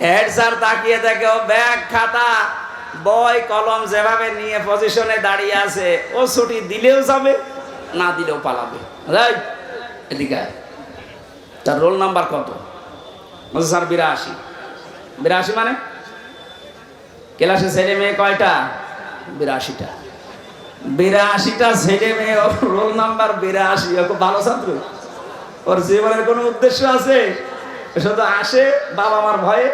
হেড স্যার তাকিয়ে দেখে ও ব্যাগ খাতা বই কলম যেভাবে নিয়ে পজিশনে দাঁড়িয়ে আছে, ও ছুটি দিলেও যাবে, না দিলেও পালাবে। এদিকে তার রোল নাম্বার কত? বলছে স্যার 82। 82 মানে ক্লাসে ছেলে মেয়ে কয়টা? 82টা। 82টা ছেলে মেয়ে, রোল নাম্বার 82। ও খুব ভালো ছাত্র, ওর জীবনের কোনো উদ্দেশ্য আছে? শুধু আসে বাবা মার ভয়ে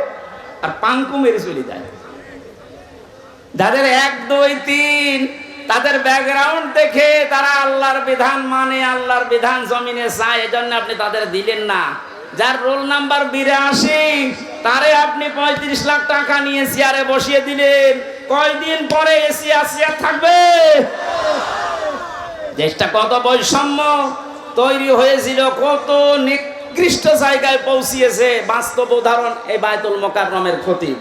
আর পাঙ্কু মেরে চলে যায়। যাদের 1, 2, 3 তাদের ব্যাকগ্রাউন্ড দেখে তারা আল্লাহর বিধান মানে, আল্লাহর বিধান জমিনে চায়, এজন্য আপনি তাদের দিলেন না। যার রোল নাম্বার 82, তারে আপনি 35 লাখ টাকা নিয়ে চেয়ারে বসিয়ে দিলেন, কয়দিন পরে এসি আসিয়া থাকবে? দেশটা কত বৈষম্য তৈরি হয়েছিল, কত নিকৃষ্ট জায়গায় পৌঁছিয়েছে। বাস্তব উদাহরণ এই বায়তুল মোকাররমের খতিব।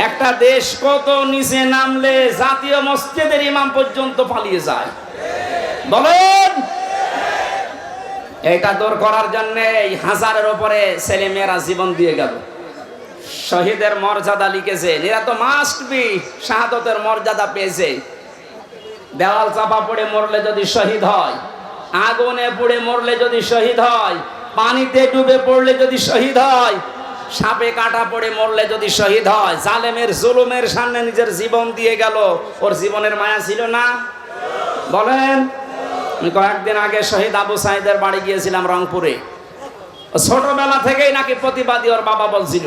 একটা দেশ কত নিচে নামলে জাতীয় মসজিদের ইমাম পর্যন্ত পালিয়ে যায়, বলেন। এটা দূর করার জন্য হাজারের উপরে ছেলে মেয়েরা জীবন দিয়ে গেল। শহীদের মর্যাদা লিখেছে, এরা তো মাস্ট বি শাহাদতের মর্যাদা পেয়েছে। দেওয়াল চাপা পড়ে মরলে যদি শহীদ হয়, আগুনে পুড়ে মরলে যদি শহীদ হয়, পানিতে ডুবে পড়লে যদি শহীদ হয়, সাপে কাটা পড়ে মরলে যদি শহীদ হয়, জালেমের জুলুমের সামনে নিজের জীবন দিয়ে গেল, ওর জীবনের মায়া ছিল না? বলেন। আমি কয়েকদিন আগে শহীদ আবু সাইদের বাড়ি গিয়েছিলাম রংপুরে। ছোটবেলা থেকেই নাকি প্রতিবাদী, ওর বাবা বলছিল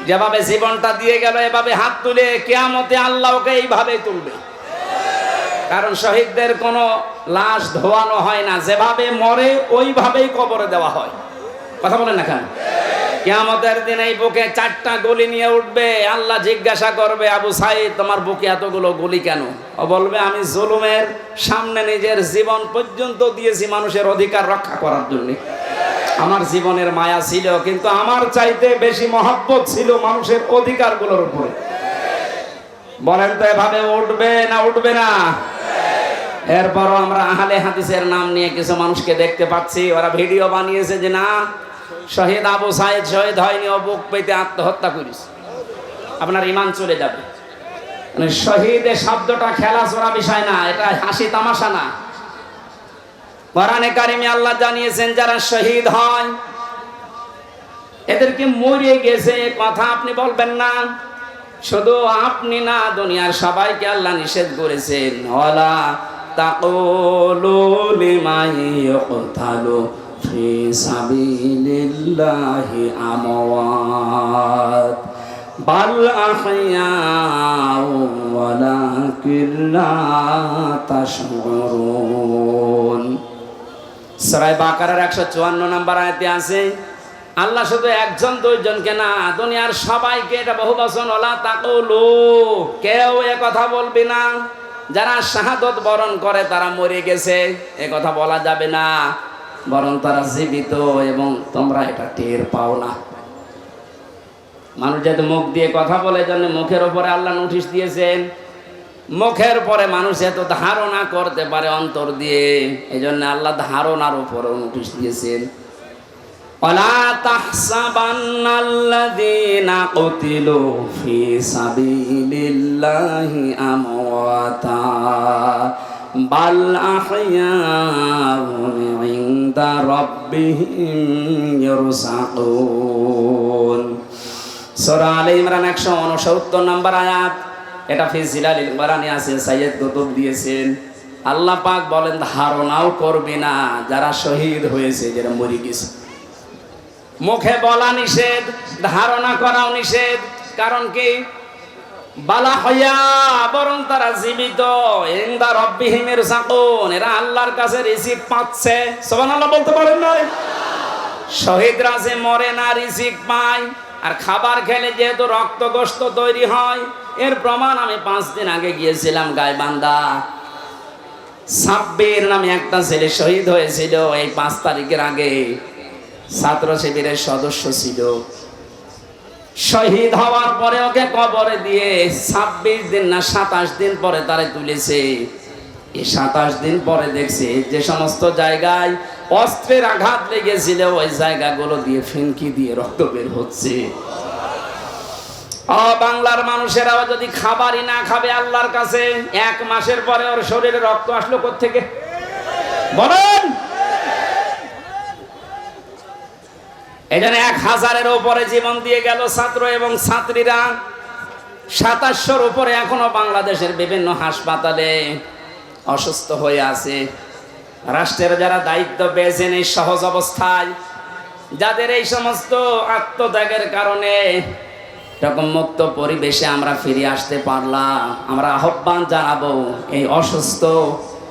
যেভাবে জীবনটা দিয়ে গেল, এভাবে হাত তুলে কিয়ামতে আল্লাহ ওকে এইভাবেই তুলবে। কারণ শহীদদের কোনো লাশ ধোয়ানো হয় না, যেভাবে মরে ওইভাবেই কবরে দেওয়া হয়। কথা বলেন না কেন? কিয়ামতের দিন এই বুকে 4টা গুলি নিয়ে উঠবে, আল্লাহ জিজ্ঞাসা করবে, আবু সাইদ তোমার বুকে এতগুলো গুলি কেন? ও বলবে, আমি জুলুমের সামনে নিজের জীবন পর্যন্ত দিয়েছি মানুষের অধিকার রক্ষা করার জন্য। আমার জীবনের মায়া ছিল, কিন্তু আমার চাইতে বেশি মহব্বত ছিল মানুষের অধিকারগুলোর উপরে। বলেন তো এভাবে উঠবে না উঠবে না? এরপরও আমরা আহলে হাদিসের নাম নিয়ে কিছু মানুষকে দেখতে পাচ্ছি, ওরা ভিডিও বানিয়েছে যে না, শহীদ আবু সাইদ শহীদ হয়নি, ও বুক পেতে আত্মহত্যা করিস, আপনার ঈমান চলে যাবে। মানে শহীদের শব্দটা খেলাচোরা বিষয় না, এটা হাসি তামাশা না। কোরআনে কারিমে আল্লাহ জানিয়েছেন যারা শহীদ হয় এদেরকে মরে গেছে কথা আপনি বলবেন না। শুধু আপনি না, দুনিয়ার সবাইকে আল্লাহ নিষেধ করেছেন, ওয়ালা তাকুলু লিমান ইউকতালু ফি সাবিলিল্লাহি আমওয়াত বাল আহইয়াউ ওয়ালাকিন লা তাশউরুন। সূরা বাকারার 154 নম্বর আয়াতে আছে আল্লাহ শুধু একজন দুইজনকে না, দুনিয়ার সবাইকে, এটা বহুবচন, ওয়ালা তাকুলু, কেউ এ কথা বলবি না যারা শাহাদত বরণ করে তারা মরে গেছে, এ কথা বলা যাবে না, বরং তারা জীবিত এবং তোমরা এটা টের পাও না। মানুষ যেহেতু মুখ দিয়ে কথা বলে, জন্য মুখের উপরে আল্লাহ নোটিশ দিয়েছেন। মুখের পরে মানুষ এত ধারণা করতে পারে অন্তর দিয়ে, এই জন্য আল্লাহ ধারণার উপরেও নোটিশ দিয়েছেন। ওয়ালা তাহসাবান্নাল্লাযীনা কুতিলু ফি সাবিলিল্লাহি আমওয়াতা বাল আহইয়াউ ইনদা রাব্বিহিম ইরসাকুন। সূরা আলে ইমরান 169 নম্বর আয়াত, এটা ফি জিলালিল কোরআনে আছে, সাইয়্যিদ কুতুব দিয়েছেন। আল্লাহ পাক বলেন ধারণাও করবে না যারা শহীদ হয়েছে, যারা মরে গেছে। মুখে বলা নিষেধ, ধারণা করাও নিষেধ, কারণ কি? বালা হইয়া, বরং তারা জীবিত, ইনদা রাব্বিহিম ইরসাকুন, এরা আল্লাহর কাছে রিজিক পাচ্ছে। সুবহানাল্লাহ বলতে পারেন না? শহীদরা যে মরে না, রিজিক পায়। আর খাবার খেলে যেহেতু রক্ত গোশত তৈরি হয়, এর প্রমাণ আমি 5 দিন আগে গিয়েছিলাম গাইবান্ধা। সাব্বির নামে একটা ছেলে শহীদ হয়েছিল এই 5 তারিখের আগে, ছাত্র শিবিরের সদস্য ছিল। শহীদ হওয়ার পরে ওকে কবরে দিয়ে 26 দিন না 27 দিন পরে তারে তুলেছে। এই 27 দিন পরে দেখছে যে সমস্ত জায়গায় অস্ত্রের আঘাত লেগেছিল ওই জায়গাগুলো দিয়ে ফিনকি দিয়ে রক্ত বের হচ্ছে। বাংলার মানুষেরাও যদি খাবারই না খাবে আল্লাহর কাছে, 1 মাসের পরে ওর শরীরে রক্ত আসলো কোত্থেকে বলেন? এখানে 1000-এর উপরে জীবন দিয়ে গেল ছাত্র এবং ছাত্রীরা। 2700-র উপরে এখনো বাংলাদেশের বিভিন্ন হাসপাতালে অসুস্থ হয়ে আছে। রাষ্ট্রের যারা দায়িত্ব পেয়েছেন এই সহজ অবস্থায়, যাদের এই সমস্ত আত্মত্যাগের কারণে এরকম মুক্ত পরিবেশে আমরা ফিরে আসতে পারলাম, আমরা আহ্বান জানাবো এই অসুস্থ,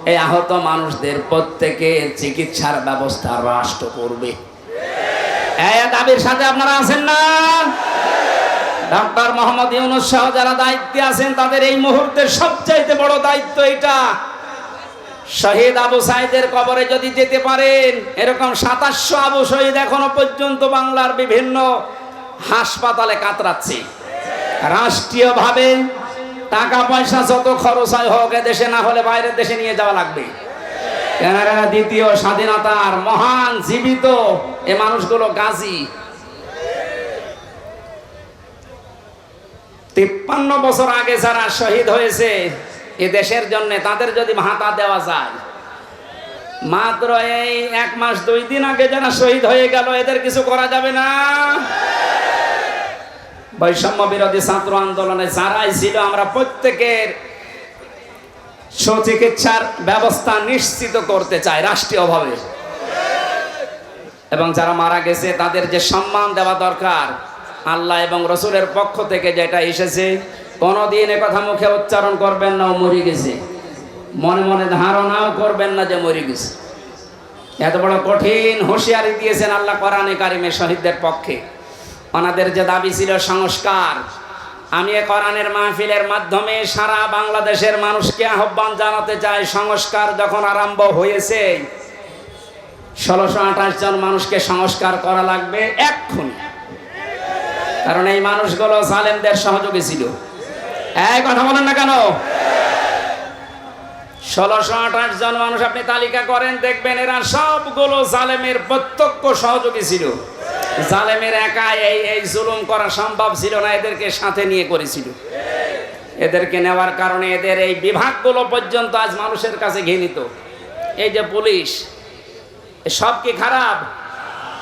এই আহত মানুষদের প্রত্যেকের চিকিৎসার ব্যবস্থা রাষ্ট্র করবে। এই দাবির সাথে আপনারা আছেন না? ডক্টর মোহাম্মদ ইউনূস সহ যারা দায়িত্বে আছেন তাদের এই মুহূর্তে সবচাইতে বড় দায়িত্ব এটা। শহীদ আবু সাইদের কবরে যদি যেতে পারেন, এরকম 2700 আবু শহীদ এখনো পর্যন্ত বাংলার বিভিন্ন হাসপাতালে কাতরাচ্ছে। রাষ্ট্রীয়ভাবে টাকা পয়সা যত খরচ হয় হোক, দেশে না হলে বাইরের দেশে নিয়ে যাওয়া লাগবে। এনারা দ্বিতীয় স্বাধীনতার মহান জীবিত এ মানুষগুলো গাজী। 53 বছর আগে যারা শহীদ হয়েছে এ দেশের জন্য, তাদের যদি ভাতা দেওয়া যায়, মাত্র এই 1 মাস 2 দিন আগে যারা শহীদ হয়ে গেল এদের কিছু করা যাবে না? বৈষম্য বিরোধী ছাত্র আন্দোলনে যারাই ছিল, আমরা প্রত্যেকের সুচিকিৎসার ব্যবস্থা নিশ্চিত করতে চাই রাষ্ট্রীয়ভাবে, এবং যারা মারা গেছে তাদের যে সম্মান দেওয়া দরকার, আল্লাহ এবং রসুলের পক্ষ থেকে যেটা এসেছে, কোনোদিন এ কথা মুখে উচ্চারণ করবেন না ও মরে গেছে, মনে মনে ধারণাও করবেন না যে মরে গেছে। এত বড় কঠিন হুঁশিয়ারি দিয়েছেন আল্লাহ কোরআনে কারিমে শহীদদের পক্ষে। ওনাদের যে দাবি ছিল সংস্কার, আমি এ কোরআনের মাহফিলের মাধ্যমে সারা বাংলাদেশের মানুষকে আহ্বান জানাতে চাই, সংস্কার যখন আরম্ভ হয়েছে 1628 জন মানুষকে সংস্কার করা লাগবে এক্ষুনি, কারণ এই মানুষগুলো জালেমদের সহযোগী ছিল। এই কথা বলেন না কেন? 1628 জন মানুষ আপনি তালিকা করেন, দেখবেন এরা সবগুলো জালেমের প্রত্যক্ষ সহযোগী ছিল। জালেমের একা এই জুলুম করা সম্ভব ছিল না, এদেরকে সাথে নিয়ে করেছিল। এদেরকে নেওয়ার কারণে এদের এই বিভাগগুলো পর্যন্ত আজ মানুষের কাছে ঘৃণিত। এই যে পুলিশ, সব কি খারাপ?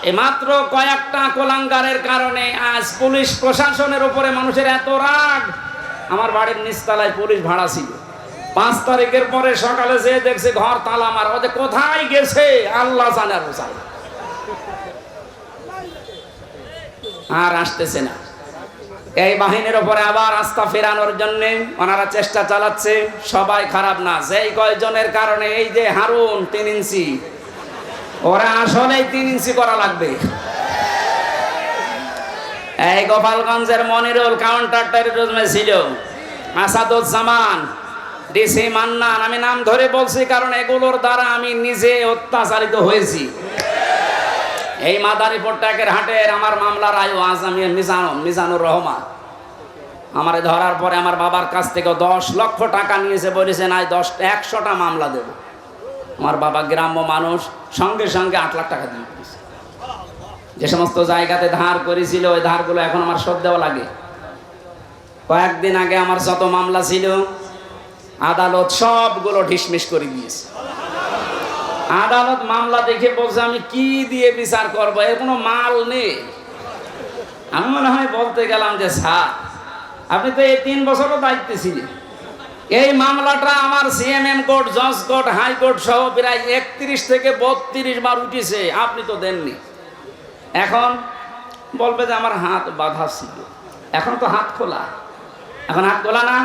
এই মাত্র কয়েকটা কোলাঙ্গারের কারণে আজ পুলিশ প্রশাসনের উপরে মানুষের এত রাগ। আমার বাড়ির নিচতলায় পুলিশ ভাড়া ছিল, 5 তারিখের পরে সকালে যেয়ে দেখছে ঘর তালা মারা। ওদের কোথায় গেছে আল্লাহ জানে, আর আসতেছে না। এই বাহিনীর উপরে আবার আস্থা ফেরানোর জন্য ওনারা চেষ্টা চালাচ্ছে। সবাই খারাপ না, যেই কয়জনের কারণে এই যে হারুন 3 ইঞ্চি, ওরা আসলেই 3 ইঞ্চি করা লাগবে। এই গোপালগঞ্জের মনিরুল কাউন্টার টেরোরিজমে ছিল, আসাদুজ্জামান, ডিসি মান্নান, আমি নাম ধরে বলছি কারণ এগুলোর দ্বারা আমি নিজে অত্যাচারিত হয়েছি। এই মাদারীপুর ট্যাকের হাটের আমার মামলার আয়ু আজ আমি মিজানুর রহমান, আমারে ধরার পরে আমার বাবার কাছ থেকে 10 লক্ষ টাকা নিয়েছে, বলেছে নাই 100টা মামলা দেব। আমার বাবা গ্রাম্য মানুষ, সঙ্গে সঙ্গে 8 লাখ টাকা দিয়ে দিয়েছে। যে সমস্ত জায়গাতে ধার করেছিল ওই ধারগুলো এখন আমার শোধ দেওয়া লাগে। কয়েকদিন আগে আমার যত মামলা ছিল আদালত সবগুলো ঢিসমিস করে দিয়েছে। আদালত মামলা দেখে বলছে আমি কি দিয়ে বিচার করবো, এর কোনো মাল নেই। আমি মনে হয় বলতে গেলাম যে স্যার আপনি তো এই 3 বছরও দায়িত্বে ছিলেন, এই মামলাটা আমার সিএমএম কোর্ট, জজ কোর্ট, হাইকোর্ট সহ প্রায় 31 থেকে 32 বার উঠেছে, আপনি তো দেননি। এখন বলবে যে আমার হাত বাঁধা ছিল, এখন তো হাত খোলা। এখন হাত খোলা না?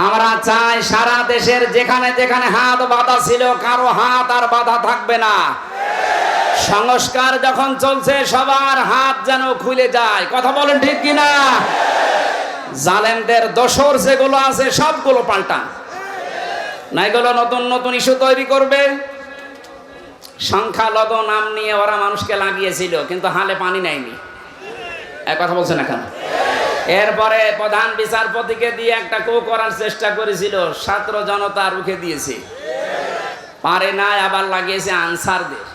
আমরা চাই সারা দেশের যেখানে যেখানে হাত বাঁধা ছিল কারো হাত আর বাঁধা থাকবে না। সংস্কার যখন চলছে সবার হাত যেন খুলে যায়। কথা বলেন ঠিক কিনা? জালেমদের দোসর যেগুলো আছে সবগুলো পাল্টান, না এগুলো নতুন নতুন ইস্যু তৈরি করবে। সংখ্যালঘু নাম নিয়ে ওরা মানুষকে লাগিয়েছিল, কিন্তু হালে পানি নেয়নি। এক কথা বলছে না কেন? এরপরে প্রধান বিচারপতিকে দিয়ে একটা কো করার চেষ্টা করেছিল, ছাত্র জনতা রুখে দিয়েছে, পারে নাই। আবার লাগিয়েছে আনসারদের।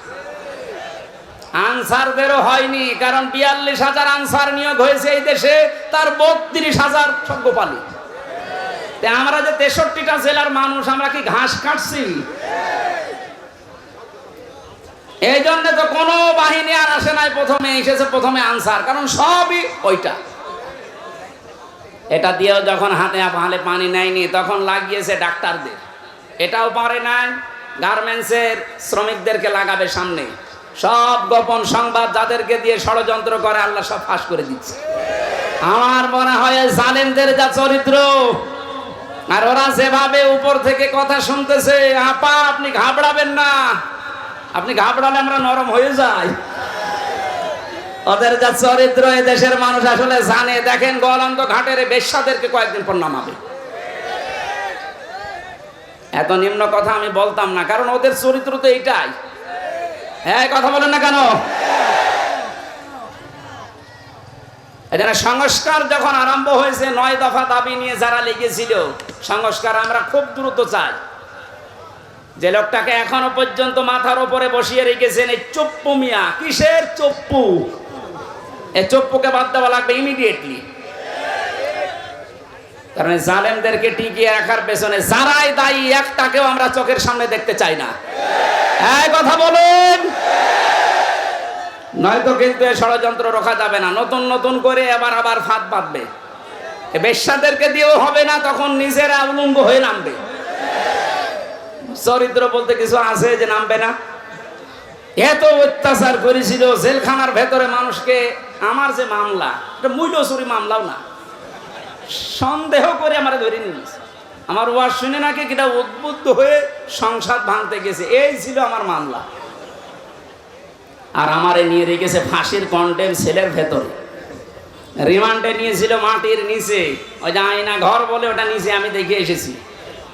আনসারদেরও হয়নি, কারণ 42,000 আনসার নিয়োগ হয়েছে এই দেশে, তার 32,000 সঙ্গপালী। আমরা যে 63টা জেলার মানুষ, আমরা কি ঘাস কাটছি? এই জন্য তো কোনো বাহিনী আর আসে নাই, প্রথমে এসেছে প্রথমে আনসার, কারণ সবই ওইটা। এটা দিয়েও যখন হাতে হালে পানি নেয়নি তখন লাগিয়েছে ডাক্তারদের, এটাও পারে নাই। গার্মেন্টসের শ্রমিকদেরকে লাগাবে সামনে। সব গোপন সংবাদ যাদেরকে দিয়ে ষড়যন্ত্র করে আল্লাহ সব ফাঁস করে দিচ্ছে। আমার মনে হয় জালেমদের যা চরিত্র, আর ওরা যেভাবে উপর থেকে কথা শুনতেছে, আপা আপনি ঘাবড়াবেন না, আপনি ঘাবড়ালে আমরা নরম হয়ে যাই। ওদের যা চরিত্র এ দেশের মানুষ আসলে জানে। দেখেন গোয়ালন্দ ঘাটের বেশ্যাদেরকে কয়েকদিন পর নামাবে। এত নিম্ন কথা আমি বলতাম না, কারণ ওদের চরিত্র তো এইটাই। হ্যাঁ, কথা বলেন না কেন? এখানে সংস্কার যখন আরম্ভ হয়েছে, 9 দফা দাবি নিয়ে যারা লেগেছিল, সংস্কার আমরা খুব দ্রুত চাই। যে লোকটাকে এখনো পর্যন্ত মাথার উপরে বসিয়ে রেখেছেন এই চপ্পু মিয়া, কিসের চপ্পু? এই চপ্পুকে বাদ দেওয়া লাগবে ইমিডিয়েটলি। কারণ জালেমদেরকে টিকিয়ে রাখার পেছনে যারাই দায়ী, একটাকেও আমরা চোখের সামনে দেখতে চাই না। এই কথা বলুন, নয়তো কিন্তু ষড়যন্ত্র রোখা যাবে না। নতুন নতুন করে আবার ফাঁদ বাঁধবে। বেশ্যাদেরকে দিয়েও হবে না, তখন নিজেরা উলঙ্গ হয়ে নামবে। চরিত্র বলতে কিছু আছে যে নামবে না? এত অত্যাচার করেছিল জেলখানার ভেতরে মানুষকে। আমার যে মামলা, এটা মূল্যচুরি মামলাও না, সন্দেহ করে আমার ধরে নিয়েছে। আমার ওয়াজ শুনে নাকি কিটা উদ্বুদ্ধ হয়ে সংসার ভাঙতে গেছে, এই ছিল আমার মামলা। আর আমারে নিয়ে রেখেছে ফাঁসির কন্টেম সেলের ভেতরে, রিমান্ডে নিয়েছিল মাটির নিচে, ওই যে আয়না ঘর বলে ওটা নিচে আমি দেখে এসেছি।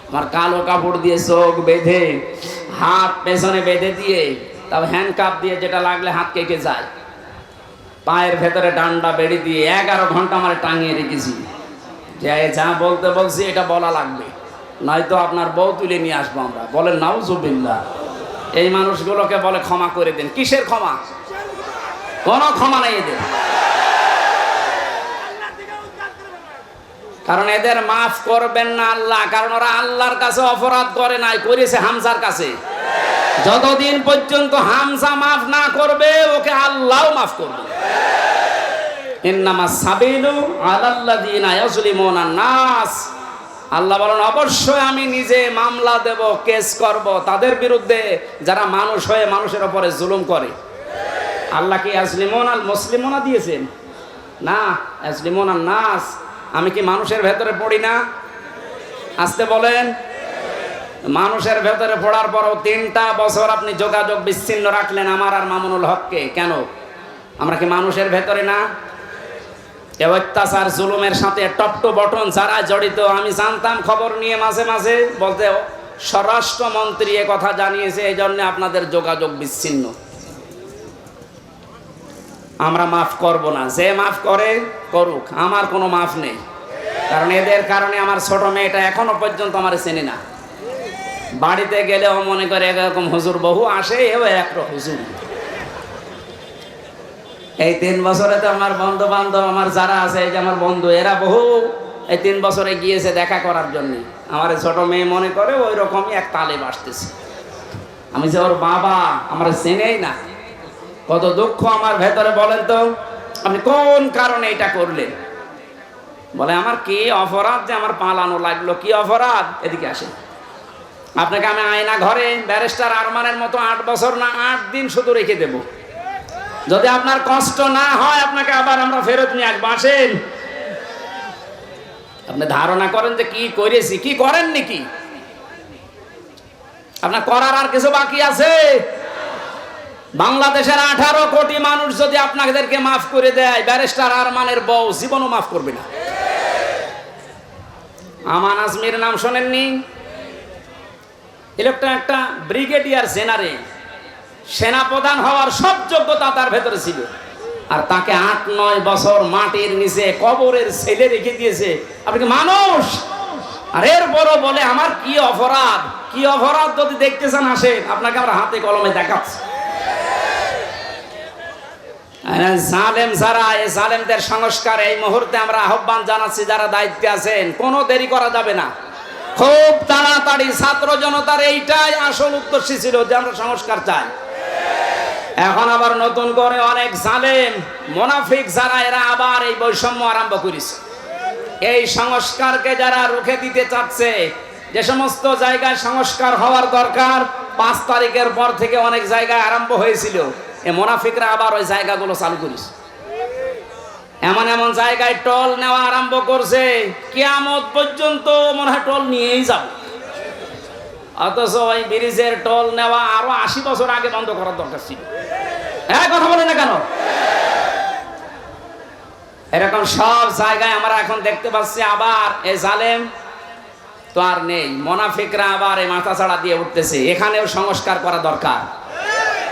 আমার কালো কাপড় দিয়ে চোখ বেঁধে, হাত পেছনে বেঁধে দিয়ে, তারপর হ্যান্ডকাপ দিয়ে, যেটা লাগলে হাত কেটে যায়, পায়ের ভেতরে ডান্ডা বেড়ে দিয়ে 11 ঘন্টা আমার টাঙিয়ে রেখেছি। যে যা বলতে বলছি এটা বলা লাগবে, নয়তো আপনার বউ তুলে নিয়ে আসবো আমরা। বলেন নাউজুবিল্লাহ। এই মানুষগুলোকে বলে ক্ষমা করে দেন। কিসের ক্ষমা? কোনো ক্ষমা নেই এদের। কারণ এদের মাফ করবেন না আল্লাহ, কারণ ওরা আল্লাহর কাছে অপরাধ করে নাই, করেছে হামজার কাছে। যতদিন পর্যন্ত হামজা মাফ না করবে ওকে আল্লাহও মাফ করবে। ইন্নামাস সাবিলু আলাল্লাযিনা ইয়াজলিমুনান নাস, আল্লাহ বলেন অবশ্যই আমি নিজে মামলা দেব, কেস করব তাদের বিরুদ্ধে যারা মানুষ হয়ে মানুষের উপরে জুলুম করে। আল্লাহ কি ইয়াজলিমুন আল মুসলিমুনা দিয়েছেন? না, ইয়াজলিমুনান নাস। আমি কি মানুষের ভেতরে পড়ি না? আসতে বলেন। মানুষের ভেতরে পড়ার পরও 3টা বছর আপনি যোগাযোগ বিচ্ছিন্ন রাখলেন আমার আর মামুনুল হককে, কেন? আমরা কি মানুষের ভেতরে না? এ অত্যাচার জুলুমের সাথে টপ টু বটন যারা জড়িত, আমি জানতাম খবর নিয়ে মাঝে মাঝে বলতে স্বরাষ্ট্রমন্ত্রী এ কথা জানিয়েছে, এই জন্য আপনাদের যোগাযোগ বিচ্ছিন্ন। আমরা মাফ করব না, যে মাফ করে করুক, আমার কোনো মাফ নেই। কারণ এদের কারণে আমার ছোট মেয়েটা এখনো পর্যন্ত আমার চেনে না। বাড়িতে গেলেও মনে করে এরকম হুজুর বহু আসে, এও একটা হুজুর। এই 3 বছরে তো আমার বন্ধু বান্ধব আমার যারা আছে, এই যে আমার বন্ধু, এরা বহু এই 3 বছরে গিয়েছে দেখা করার জন্য। আমার ছোট মেয়ে মনে করে ওই রকমই এক তালেব আসতেছে। আমি যে ওর বাবা, আমার চেনেই না। কত দুঃখ আমার ভেতরে, বলেন তো আপনি কোন কারণে এটা করলেন? বলে আমার কি অপরাধ যে আমার পালানো লাগলো? কি অপরাধ? এদিকে আসেন, আপনাকে আমি আয়না ঘরে ব্যারিস্টার আরমানের মতো 8 বছর না 8 দিন শুধু রেখে দেব। যদি আপনার কষ্ট না হয় আপনাকে আবার আমরা ফেরত নিয়ে আসবো। আসেন। আপনি ধারণা করেন যে কি করেছি, কি করেন নাকি? আপনার করার আর কিছু বাকি আছে? বাংলাদেশের 18 কোটি মানুষ যদি আপনাদেরকে মাফ করে দেয়, ব্যারিস্টার আরমানের বউ জীবনও মাফ করবে না। আমান আজমির নাম শোনেননি? একটা ব্রিগেডিয়ার জেনারেল, সেনাপ্রধান হওয়ার সব যোগ্যতা তার ভেতরে ছিল, আর তাকে 8-9 বছর মাটির নিচে কবরের ছেলে রেখে দিয়েছে। আপনি কি মানুষ? আর এরপরও বলে আমার কি অপরাধ? কি অপরাধ যদি দেখতে চান আসেন, আপনাকে আমরা হাতে কলমে দেখাচ্ছি। জালেম যারা, এই জালেমদের সংস্কার এই মুহূর্তে আমরা আহ্বান জানাচ্ছি, যারা দায়িত্বে আছেন কোনো দেরি করা যাবে না। খুব তাড়াতাড়ি ছাত্র জনতার এইটাই আসল উদ্দেশ্য ছিল যে আমরা সংস্কার চাই। এখন আবার নতুন করে অনেক জালেম মুনাফিক যারা, এরা আবার এই বৈষম্য আরম্ভ করেছে। এই সংস্কারকে যারা রুখে দিতে চাচ্ছে, যে সমস্ত জায়গায় সংস্কার হওয়ার দরকার 5 তারিখের পর থেকে অনেক জায়গায় আরম্ভ হয়েছিল, এই মুনাফিকরা আবার ওই জায়গাগুলো চালু করেছে। এমন এমন জায়গায় টোল নেওয়া আরম্ভ করছে, কিয়ামত পর্যন্ত মনে হয় টোল নিয়েই যাবে। অথচ ওই ব্রিজের টোল নেওয়া আরো 80 বছর আগে বন্ধ করার দরকার ছিল। কথা বলে না কেন? এরকম সব জায়গায় আমরা এখন দেখতে পাচ্ছি আবার এই জালেম তো আর নেই, মুনাফিকরা আবার এই মাথা ছাড়া দিয়ে উঠতেছে। এখানেও সংস্কার করা দরকার।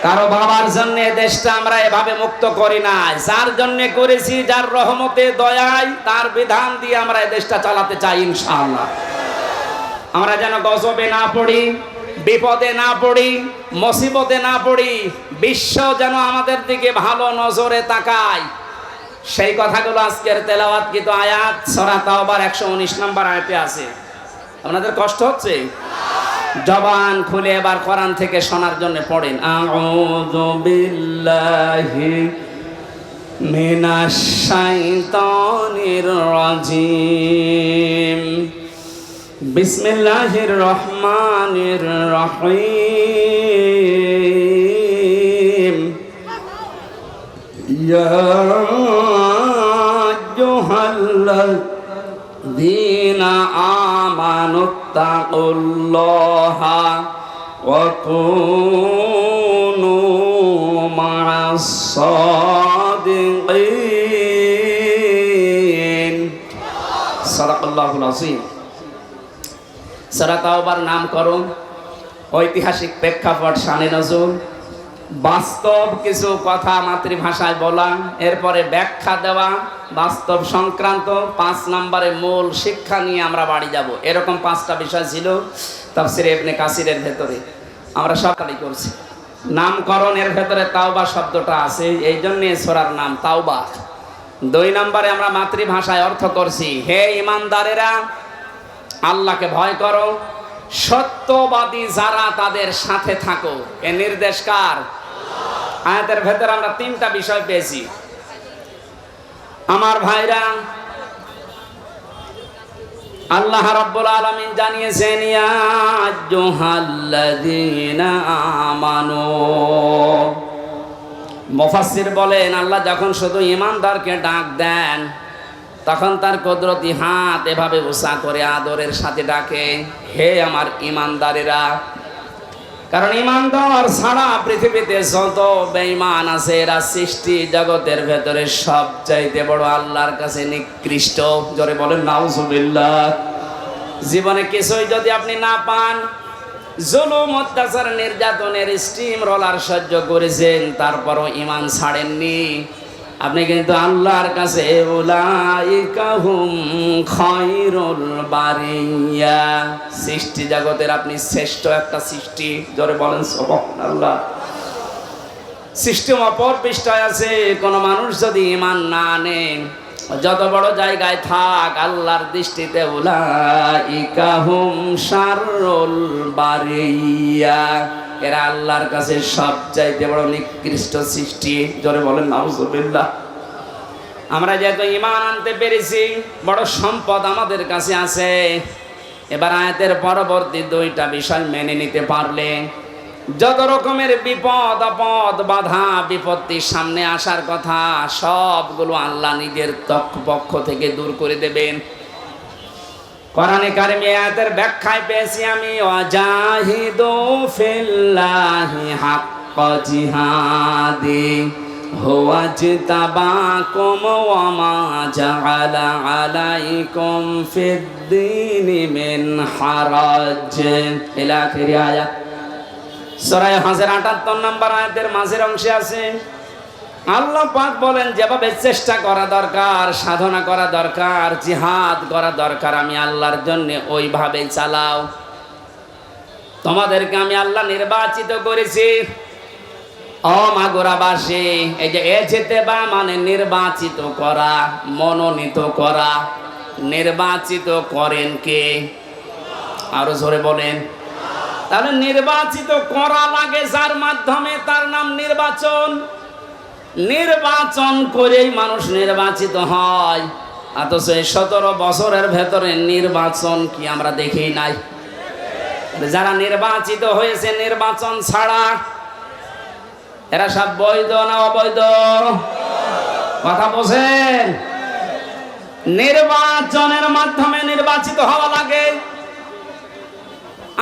কারো বাবার জন্য দেশটা আমরা এভাবে মুক্ত করি না, যার জন্য করেছি, যার রহমতে দয়ায় তার বিধান দিয়ে আমরা এই দেশটা চালাতে চাই ইনশাআল্লাহ। আমরা যেন গজবে না পড়ি, বিপদে না পড়ি, মুসিবতে না পড়ি, বিশ্ব যেন আমাদের দিকে ভালো নজরে তাকায়, সেই কথাগুলো আজকের তেলাওয়াতকৃত আয়াত সূরা তাওবার 119 নম্বর আয়াতে আছে। আপনাদের কষ্ট হচ্ছে? জবান খুলে এবার কোরআন থেকে শোনার জন্য পড়েন। আউযু বিল্লাহি মিনাশ শাইতানির রাজিম। বিসমিল্লাহির রহমানির রহিম। ইয়া আইয়ুহাল্লাযীনা আমানুত্তাকুল্লাহা ওয়া কুনু মা'আস সাদিকিন। সাদাকাল্লাহুল আযীম। সূরা তাওবার নামকরণ, ঐতিহাসিক প্রেক্ষাপট, শানে নজুল, বাস্তব কিছু কথা মাতৃভাষায় বলা, এরপরে ব্যাখ্যা দেওয়া, বাস্তব সংক্রান্ত 5 নম্বরে মূল শিক্ষা নিয়ে আমরা বাড়ি যাব। এরকম 5টা বিষয় ছিল তাফসীরে ইবনে কাসিরের ভেতরে, আমরা সবটাই করছি। নামকরণের ভেতরে তাওবা শব্দটা আছে, এই জন্য সূরার নাম তাওবা। 2 নম্বরে আমরা মাতৃভাষায় অর্থ করছি, হে ঈমানদারেরা আল্লাহকে ভয় করো, সত্যবাদী যারা তাদের সাথে থাকো। এ নির্দেশ কার? আয়াতের ভেতরে আমরা 3টা বিষয় পেয়েছি। আমার ভাইরা, আল্লাহ রাব্বুল আলামিন জানিয়েছেন, ইয়া আইয়ুহাল্লাযীনা আমানু। মুফাসসির বলেন, আল্লাহ যখন শুধু ঈমানদারকে ডাক দেন তখন তার কুদরতি হাত এভাবে উঁচা করে আদরের সাথে ডাকে, হে আমার ঈমানদারেরা। কারণ ঈমানদার ছাড়া পৃথিবীতে যত বেঈমান আছে এরা সৃষ্টি জগতের ভেতরে সবচাইতে বড় আল্লাহর কাছে নিকৃষ্ট। জোরে বলেন নাউজুবিল্লাহ। জীবনে কিছুই যদি আপনি না পান, জুলুম, অত্যাচার, নির্যাতনের স্টিম রোলার সহ্য করেছেন, তারপরও ঈমান ছাড়েননি, আপনি কিন্তু আল্লাহর কাছে উলাইকা হুম খায়রুল বারিয়া, সৃষ্টি জগতের আপনি শ্রেষ্ঠ একটা সৃষ্টি। জোরে বলেন সুবহানাল্লাহ। সৃষ্টি অপর পৃষ্ঠায় আছে, কোন মানুষ যদি ঈমান না আনে, যত বড় জায়গায় থাক, আল্লাহর দৃষ্টিতে উলাইকা হুম শাররুল বারিয়া, এরা আল্লাহর কাছে সবচাইতে বড় নিকৃষ্ট সৃষ্টি। জোরে বলেন নাউজুবিল্লাহ। আমরা যেহেতু ঈমান আনতে পেরেছি, বড় সম্পদ আমাদের কাছে আছে। এবার আয়াতের পরবর্তী 2টা বিষয় মেনে নিতে পারলে যত রকমের বিপদ আপদ বাধা বিপত্তির সামনে আসার কথা সবগুলো আল্লাহ নিজের পক্ষ থেকে দূর করে দেবেন। কোরআনে কারিমে আয়াতের ব্যাখ্যায় পেয়েছি আমি, ওয়াজাহিদু ফিল্লাহি হাক্কা জিহাদি হুয়া জিতাবাকুম ওয়া মা জাআলা আলাইকুম ফিদ-দীনি মিন হারাজ। ইলা আখিরি আয়াত। সূরা হজের 78 নম্বর আয়াতের মাঝের অংশে আছে, আল্লাহ পাক বলেন, যেভাবে চেষ্টা করা দরকার, সাধনা করা দরকার, জিহাদ করা দরকার, আমি আল্লাহর জন্য ওইভাবে চালাও। তোমাদেরকে আমি আল্লাহ নির্বাচিত করেছি। ও মাগুরাবাসী, এই যে এজেতেবা মানে নির্বাচিত করা, মনোনীত করা। নির্বাচিত করেন কে? আরো জোরে বলেন। তাহলে নির্বাচিত করা লাগে যার মাধ্যমে, তার নাম নির্বাচন। নির্বাচন করেই মানুষ নির্বাচিত হয়। অথচ 17 বছরের ভেতরে নির্বাচন কি আমরা দেখি নাই? যারা নির্বাচিত হয়েছে নির্বাচন ছাড়া, এরা সব বৈধ না অবৈধ? কথা বলেন। নির্বাচনের মাধ্যমে নির্বাচিত হওয়া লাগে।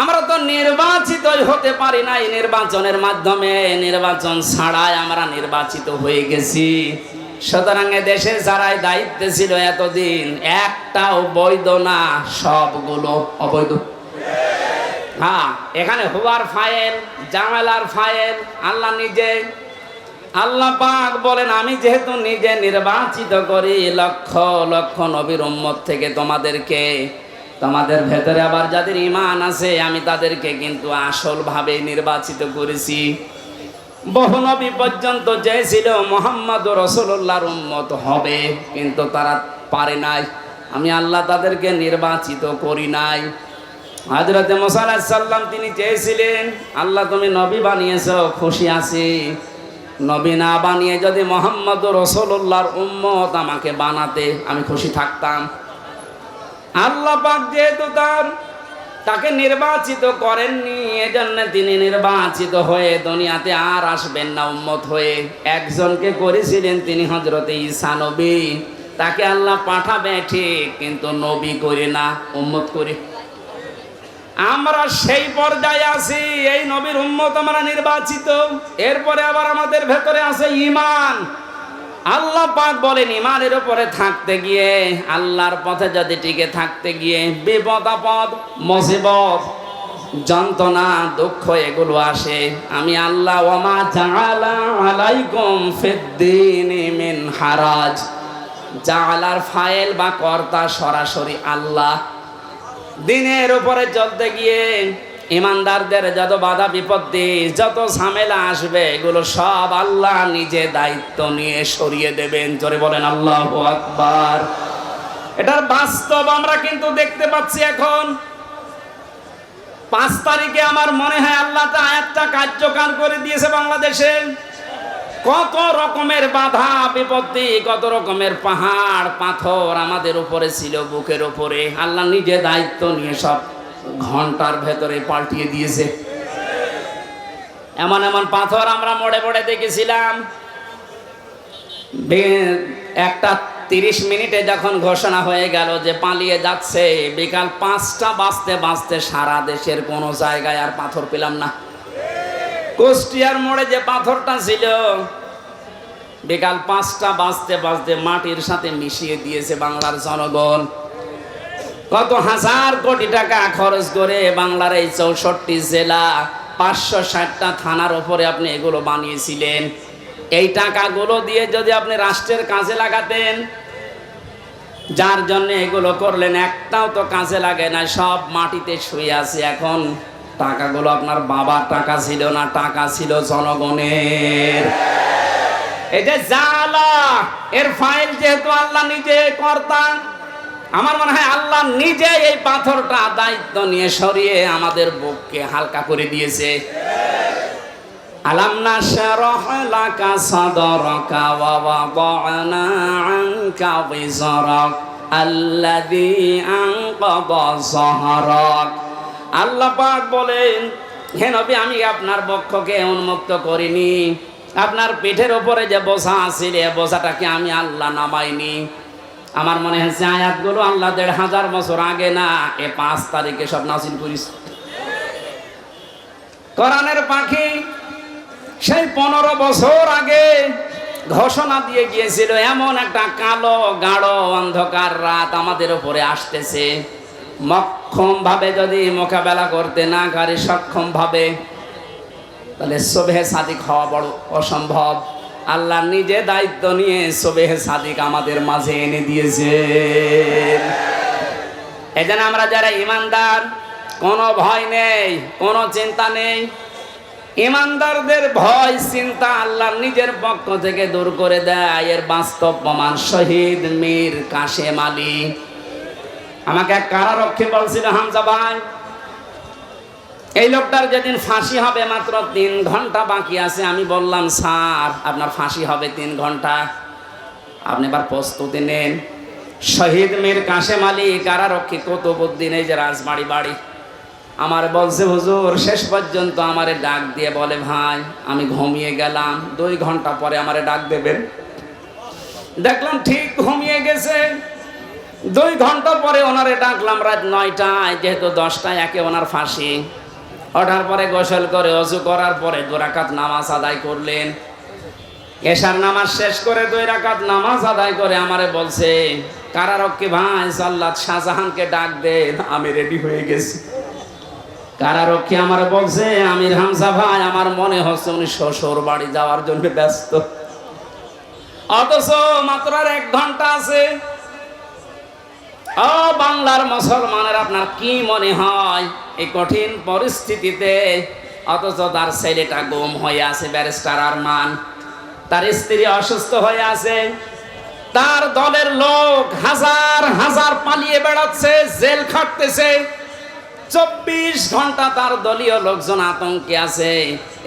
আমরা তো নির্বাচিতই হতে পারি নাই নির্বাচনের মাধ্যমে, নির্বাচন ছাড়াই আমরা নির্বাচিত হয়ে গেছি। সুতরাং দেশে যারাই দায়িত্বে ছিল এতদিন, একটাও বৈধ না, সবগুলো অবৈধ। হ্যাঁ, এখানে হুয়ার ফাইল, জামেলার ফাইল আল্লাহ নিজে। আল্লাহ পাক বলেন, আমি যেহেতু নিজে নির্বাচিত করি লক্ষ লক্ষ নবীর উম্মত থেকে তোমাদেরকে, তোমাদের ভেতরে আবার যাদের ঈমান আছে আমি তাদেরকে কিন্তু আসলভাবে নির্বাচিত করেছি। বহু নবী পর্যন্ত চেয়েছিল মুহাম্মদ রাসূলুল্লাহর উম্মত হবে, কিন্তু তারা পারে নাই। আমি আল্লাহ তাদেরকে নির্বাচিত করি নাই। হযরত মুসা আলাইহিস সালাম তিনি চেয়েছিলেন, আল্লাহ তুমি নবী বানিয়েছো, খুশি আছি। নবী না বানিয়ে যদি মুহাম্মদ রাসূলুল্লাহর উম্মত আমাকে বানাতে, আমি খুশি থাকতাম। আল্লাহ পাক যেহেতু তাকে নির্বাচিত করেননি, এজন্য তিনি নির্বাচিত হয়ে দুনিয়াতে আর আসবেন না উম্মত হয়ে। একজনকে করেছিলেন, তিনি হযরত ঈসা নবী। তাকে আল্লাহ পাঠাবে ঠিক, কিন্তু নবী করে না, উম্মত করে। আমরা সেই পর্যায়ে আছি, এই নবীর উম্মত আমরা নির্বাচিত। এরপরে আবার আমাদের ভেতরে আছে ঈমান। আল্লাহ পাক বলেন, ঈমানের উপরে থাকতে গিয়ে, আল্লাহর পথে যদি টিকে থাকতে গিয়ে বিপদ আপদ মুসিবত যন্ত্রণা দুঃখ এগুলো আসে, আমি আল্লাহ ওয়া মা জাআলা আলাইকুম ফিদ-দীনি মিন হারাজ। জাআলার ফাইল বা কর্তা সরাসরি আল্লাহ। দিনের উপরে চলতে গিয়ে ইমানদারদের যত বাধা বিপত্তি, যত ঝামেলা আসবে, এগুলো সব আল্লাহ নিজে দায়িত্ব নিয়ে সরিয়ে দেবেন। জোরে বলেন আল্লাহু আকবার। এটার বাস্তব আমরা কিন্তু দেখতে পাচ্ছি। এখন 5 তারিখে আমার মনে হয় আল্লাহ তা আয়াতটা কার্যকর করে দিয়েছে বাংলাদেশে। কত রকমের বাধা বিপত্তি, কত রকমের পাহাড় পাথর আমাদের উপরে ছিল, বুকের উপরে, আল্লাহ নিজে দায়িত্ব নিয়ে সব ঘন্টার ভেতরে পাল্টিয়ে দিয়েছে। এমন এমন পাথর আমরা মোড়ে মোড়ে দেখেছিলাম। একটা 30 মিনিটে যখন ঘোষণা হয়ে গেল যে পালিয়ে যাচ্ছে, বিকাল 5টা বাজতে বাজতে সারা দেশের কোনো জায়গায় আর পাথর পেলাম না। কুষ্টিয়ার মোড়ে যে পাথরটা ছিল, বিকাল 5টা বাজতে বাজতে মাটির সাথে মিশিয়ে দিয়েছে বাংলার জনগণ। কত হাজার কোটি টাকা খরচ করে বাংলার এই 64 জেলা 560টা থানার উপরে আপনি এগুলো বানিয়েছিলেন। এই টাকাগুলো দিয়ে যদি আপনি রাষ্ট্রের কাজে লাগাতেন, যার জন্য এগুলো করলেন, একটাও তো কাজে লাগে না, সব মাটিতে শুয়ে আছে। এখন টাকাগুলো আপনার বাবার টাকা ছিল না, টাকা ছিল জনগণের। এই যে জালা, এর ফাইল যেহেতু আল্লাহ নিজে কর্তা, আমার মনে হয় আল্লাহ নিজে এই পাথরটা দায়িত্ব নিয়ে সরিয়ে আমাদের বুককে হালকা করে দিয়েছে। আলাম নাশরাহ লাকা সাদরাকা ওয়া ওয়াদানা আনকা বিজরাক আল্লাযী আনকাযা যাহরাক। আল্লাহ পাক বলেন, হে নবী, আমি আপনার বক্ষকে উন্মুক্ত করিনি। আপনার পিঠের উপরে যে বোঝা ছিল, বোঝাটাকে আমি আল্লাহ নামাইনি। আমার মনে হচ্ছে আয়াতগুলো আল্লাহ 1500 বছর আগে না, 5 তারিখে সব নাযিল করিস। কোরআনের পাখি সেই 15 বছর আগে ঘোষণা দিয়ে গিয়েছিল, এমন একটা কালো গাঢ় অন্ধকার রাত আমাদের উপরে আসতেছে। মক্ষম ভাবে যদি মোকাবেলা করতে না পারি, সক্ষম ভাবে, তাহলে সুবহে সাদিক হওয়া বড় অসম্ভব। আল্লাহ নিজে দায়িত্ব নিয়ে সুবহে সাদিক আমাদের মাঝে এনে দিয়েছেন। এজন্য আমরা যারা ঈমানদার, কোনো ভয় নেই, কোনো চিন্তা নেই। ঈমানদারদের ভয় চিন্তা আল্লাহ নিজের পক্ষ থেকে দূর করে দেয়। এর বাস্তব প্রমাণ শহীদ মীর কাশেম আলী। আমাকে এক কারারক্ষী বলছিল, হামজা ভাই, এই লোকটার যেদিন ফাঁসি হবে মাত্র 3 ঘন্টা বাকি আছে। আমি বললাম, স্যার, আপনার ফাঁসি হবে 3 ঘন্টা, আপনি এবার প্রস্তুতি নেন। শহীদ মীর কাশেম আলী কারারক্ষী কুতুবউদ্দিন, এই যে রাজবাড়ি বাড়ি, আমার বলছে, হুজুর, শেষ পর্যন্ত আমারে ডাক দিয়ে বলে, ভাই আমি ঘুমিয়ে গেলাম, 2 ঘন্টা পরে আমারে ডাক দেবেন। দেখলাম ঠিক ঘুমিয়ে গেছে। 2 ঘন্টা পরে ওনারে ডাকলাম রাত 9টায়, যেহেতু 10টায় একে ওনার ফাঁসি। ওঠার পরে গোসল করে ওযু করার পরে 2 রাকাত নামাজ আদায় করলেন। এশার নামাজ শেষ করে 2 রাকাত নামাজ আদায় করে আমারে বলছে, কারারক্ষী ভাই, সাল্লাত শাহজাহানকে ডাক দেন, আমি রেডি হয়ে গেছি। কারারক্ষী আমারে বলছে, আমির হামজা ভাই, আমার মনে হচ্ছে উনি শ্বশুর বাড়ি যাওয়ার জন্য ব্যস্ত। অথচ মাত্র 1 ঘন্টা আছে। ও বাংলার মুসলমানের, আপনার কি মনে হয় এই কঠিন পরিস্থিতিতে? অথচ তার ছেলেটা গুম হয়ে আছে, ব্যারিস্টার আরমান, তার স্ত্রী অসুস্থ হয়ে আছে, তার দলের লোক হাজার হাজার পালিয়ে বেড়াচ্ছে, জেল খাটতেছে। 24 ঘন্টা তার দলীয় লোকজন আতঙ্কে আছে।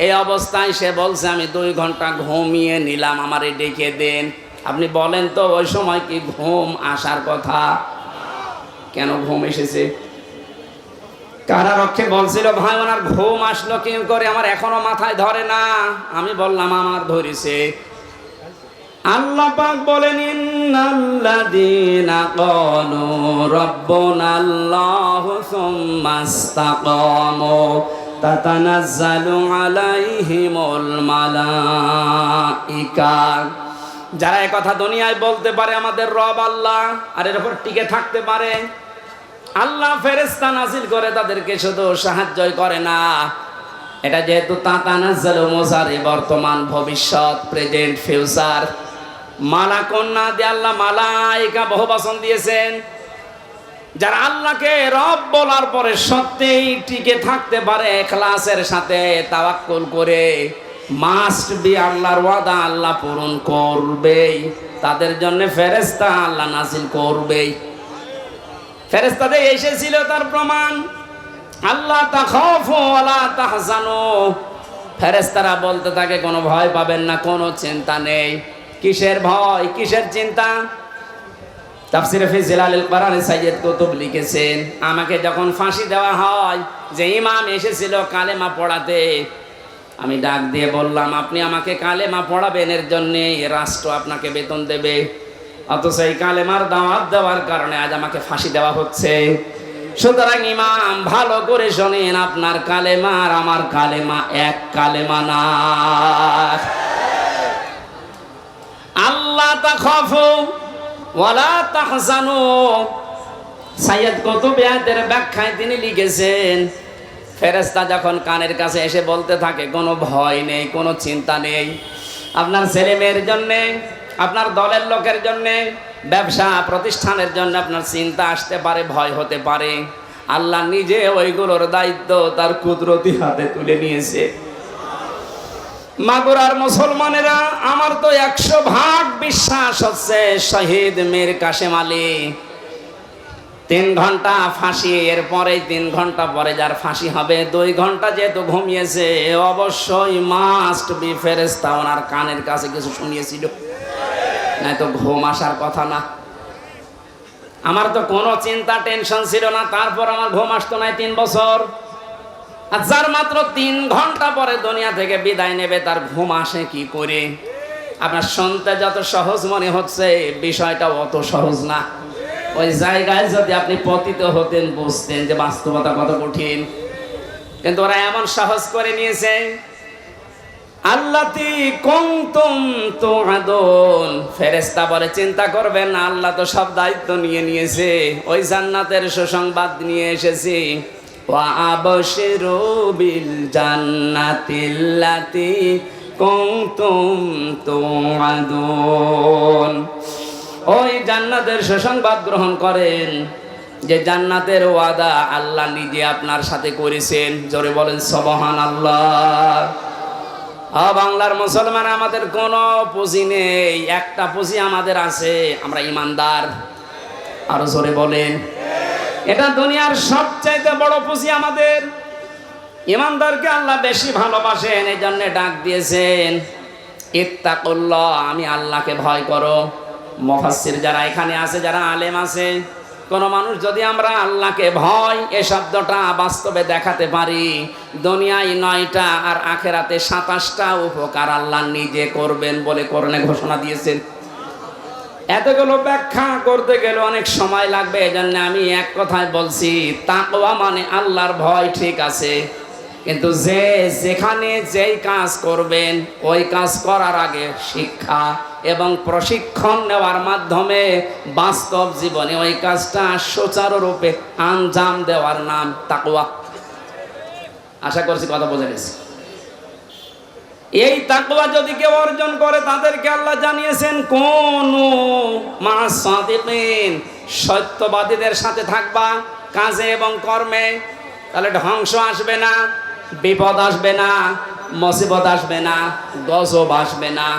এই অবস্থায় সে বলছে, আমি 2 ঘন্টা ঘুমিয়ে নিলাম, আমারে ডেকে দেন। আপনি বলেন তো, ওই সময় কি ঘুম আসার কথা? কেন ঘুম এসেছে? কারারক্ষী বলছিল, ভাই ওনার ঘুম আসলো কি করে, আমার এখনো মাথায় ধরে না। আমি বললাম, আমার ধরেছে। আল্লাহ পাক বলেন, ইন্নাল্লাযীনা ক্বালু রাব্বুনাল্লাহু সুম্মা ইসতাকামু তাতানাজ্জালু আলাইহিমুল মালাইকা। যারা এই কথা দুনিয়ায় বলতে পারে আমাদের রব আল্লাহ, আর এর উপর টিকে থাকতে পারে, আল্লাহ ফেরেশতা নাজিল করে তাদেরকে শুধু সাহায্যই করে না। এটা যেহেতু তাতানাজ্জালু মুজারি, বর্তমান ভবিষ্যৎ, প্রেজেন্ট ফিউচার, মালাকুন না দিয়ে আল্লাহ মালাইকা বহুবচন দিয়েছেন। যারা আল্লাহকে রব বলার পরে সত্যিই টিকে থাকতে পারে ইখলাসের সাথে তাওয়াক্কুল করে, মাস্ট বি আল্লাহর ওয়াদা আল্লাহ পূরণ করবেই, তাদের জন্য ফেরেশতা আল্লাহ নাজিল করবেই। ফেরেশতাদের এসেছিল তার প্রমাণ, আল্লাহ তাখাফু ওয়ালা তাহজানু। ফেরেশতারা বলতে থাকে কোনো ভয় পাবেন না, কোনো চিন্তা নেই। কিসের ভয়, কিসের চিন্তা? তাফসিরে ফি জিলালিল কোরআন সাইয়্যিদ কুতুব লিখেছেন, আমাকে যখন ফাঁসি দেওয়া হয়, যে ইমাম এসেছিল কালেমা পড়াতে, আমি ডাক দিয়ে বললাম আপনি আমাকে কালেমা পড়াবেন, এর জন্য রাষ্ট্র আপনাকে বেতন দেবে, অথচ এই কালেমার দাওয়াত দেওয়ার কারণে আজ আমাকে ফাঁসি দেওয়া হচ্ছে। সুতরাং ইমাম ভালো করে শোনেন, আপনার কালেমা আর আমার কালেমা এক কালেমা না। আল্লাহ তাখাফু ওয়ালা তাহজানু। সাইয়্যিদ কুতুব আয়াতের ব্যাখ্যায় তিনি লিখেছেন, ফেরেশতা যখন কানের কাছে এসে বলতে থাকে কোনো ভয় নেই, কোনো চিন্তা নেই, আপনার ছেলে মেয়ের জন্যে, আপনার দলের লোকের জন্যে, ব্যবসা প্রতিষ্ঠানের জন্য আপনার চিন্তা আসতে পারে, ভয় হতে পারে, আল্লাহ নিজে ওইগুলোর দায়িত্ব তার কুদরতি হাতে তুলে নিয়েছে। মাগুরার মুসলমানেরা, আমার তো 100% বিশ্বাস হচ্ছে শহীদ মীর কাসেম আলী 3 ঘন্টা ফাঁসি, এরপরে 3 ঘন্টা পরে যার ফাঁসি হবে, 2 ঘন্টা যেহেতু ঘুমিয়েছে, অবশ্যই মাস্ট বি ফেরেশতা ওনার কানের কাছে কিছু শুনিয়েছিল, নাই তো ঘুম আসার কথা না। আমার তো কোনো চিন্তা টেনশন ছিল না, তারপর আমার ঘুম আসতো না 3 বছর। আর যার মাত্র 3 ঘন্টা পরে দুনিয়া থেকে বিদায় নেবে, তার ঘুম আসে কি করে? আপনার শুনতে যত সহজ মনে হচ্ছে, বিষয়টা অত সহজ না। ওই জায়গায় যদি আপনি পতিত হতেন, বুঝতেন যে বাস্তবতা কত কঠিন। কিন্তু ওরা এমন সহজ করে নিয়েছে। আল্লাতি কুনতুম তুআদুন, ফেরেশতা বলে চিন্তা করবেন না, আল্লাহ তো সব দায়িত্ব নিয়ে নিয়েছে। ওই জান্নাতের সুসংবাদ নিয়ে এসেছি। ওয়া আবশিরু বিল জান্নাতিল্লাতি কুনতুম তুআদুন, ওই জান্নাতের সুসংবাদ গ্রহণ করেন, যে জান্নাতের ওয়াদা আল্লাহ নিজে আপনার সাথে করেছেন। জোরে বলেন সুবহানাল্লাহ। বাংলার মুসলমান, আমাদের কোনো পুঁজি নেই, একটা পুঁজি আমাদের আছে, আমরা ইমানদার। আরো জোরে বলেন, এটা দুনিয়ার সবচাইতে বড় পুঁজি আমাদের। ইমানদারকে আল্লাহ বেশি ভালোবাসেন, এই জন্য ডাক দিয়েছেন ইত্তাকুল্লাহ, আমি আল্লাহকে ভয় করো। মুফাসসির যারা এখানে আছে, যারা আলেম আছে, কোন মানুষ যদি আমরা আল্লাহকে ভয় এ শব্দটা বাস্তবে দেখাতে পারি, দুনিয়ায় 9টা আর আখেরাতে 27টা উপকার আল্লাহ নিজে করবেন বলে কোরআনে ঘোষণা দিয়েছেন। এতগুলো ব্যাখ্যা করতে গেলে অনেক সময় লাগবে, এজন্য আমি এক কথায় বলছি, তাকওয়া মানে আল্লাহর ভয়, ঠিক আছে, কিন্তু যে যেখানে যেই কাজ করবেন, ওই কাজ করার আগে শিক্ষা এবং প্রশিক্ষণ নেওয়ার মাধ্যমে বাস্তব জীবনে ওই কাজটা সুচারুরূপে আঞ্জাম দেওয়ার নাম তাকওয়া। আশা করছি কথা বোঝা গেছে। এই তাকওয়া যদি কেউ অর্জন করে, তাদেরকে আল্লাহ জানিয়েছেন কুনু মা'আস সাদিকিন, সত্যবাদীদের সাথে থাকবা কাজে এবং কর্মে, তাহলে ধ্বংস আসবে না, বিপদ আসবে না, মুসিবত আসবে না, গজব আসবে না।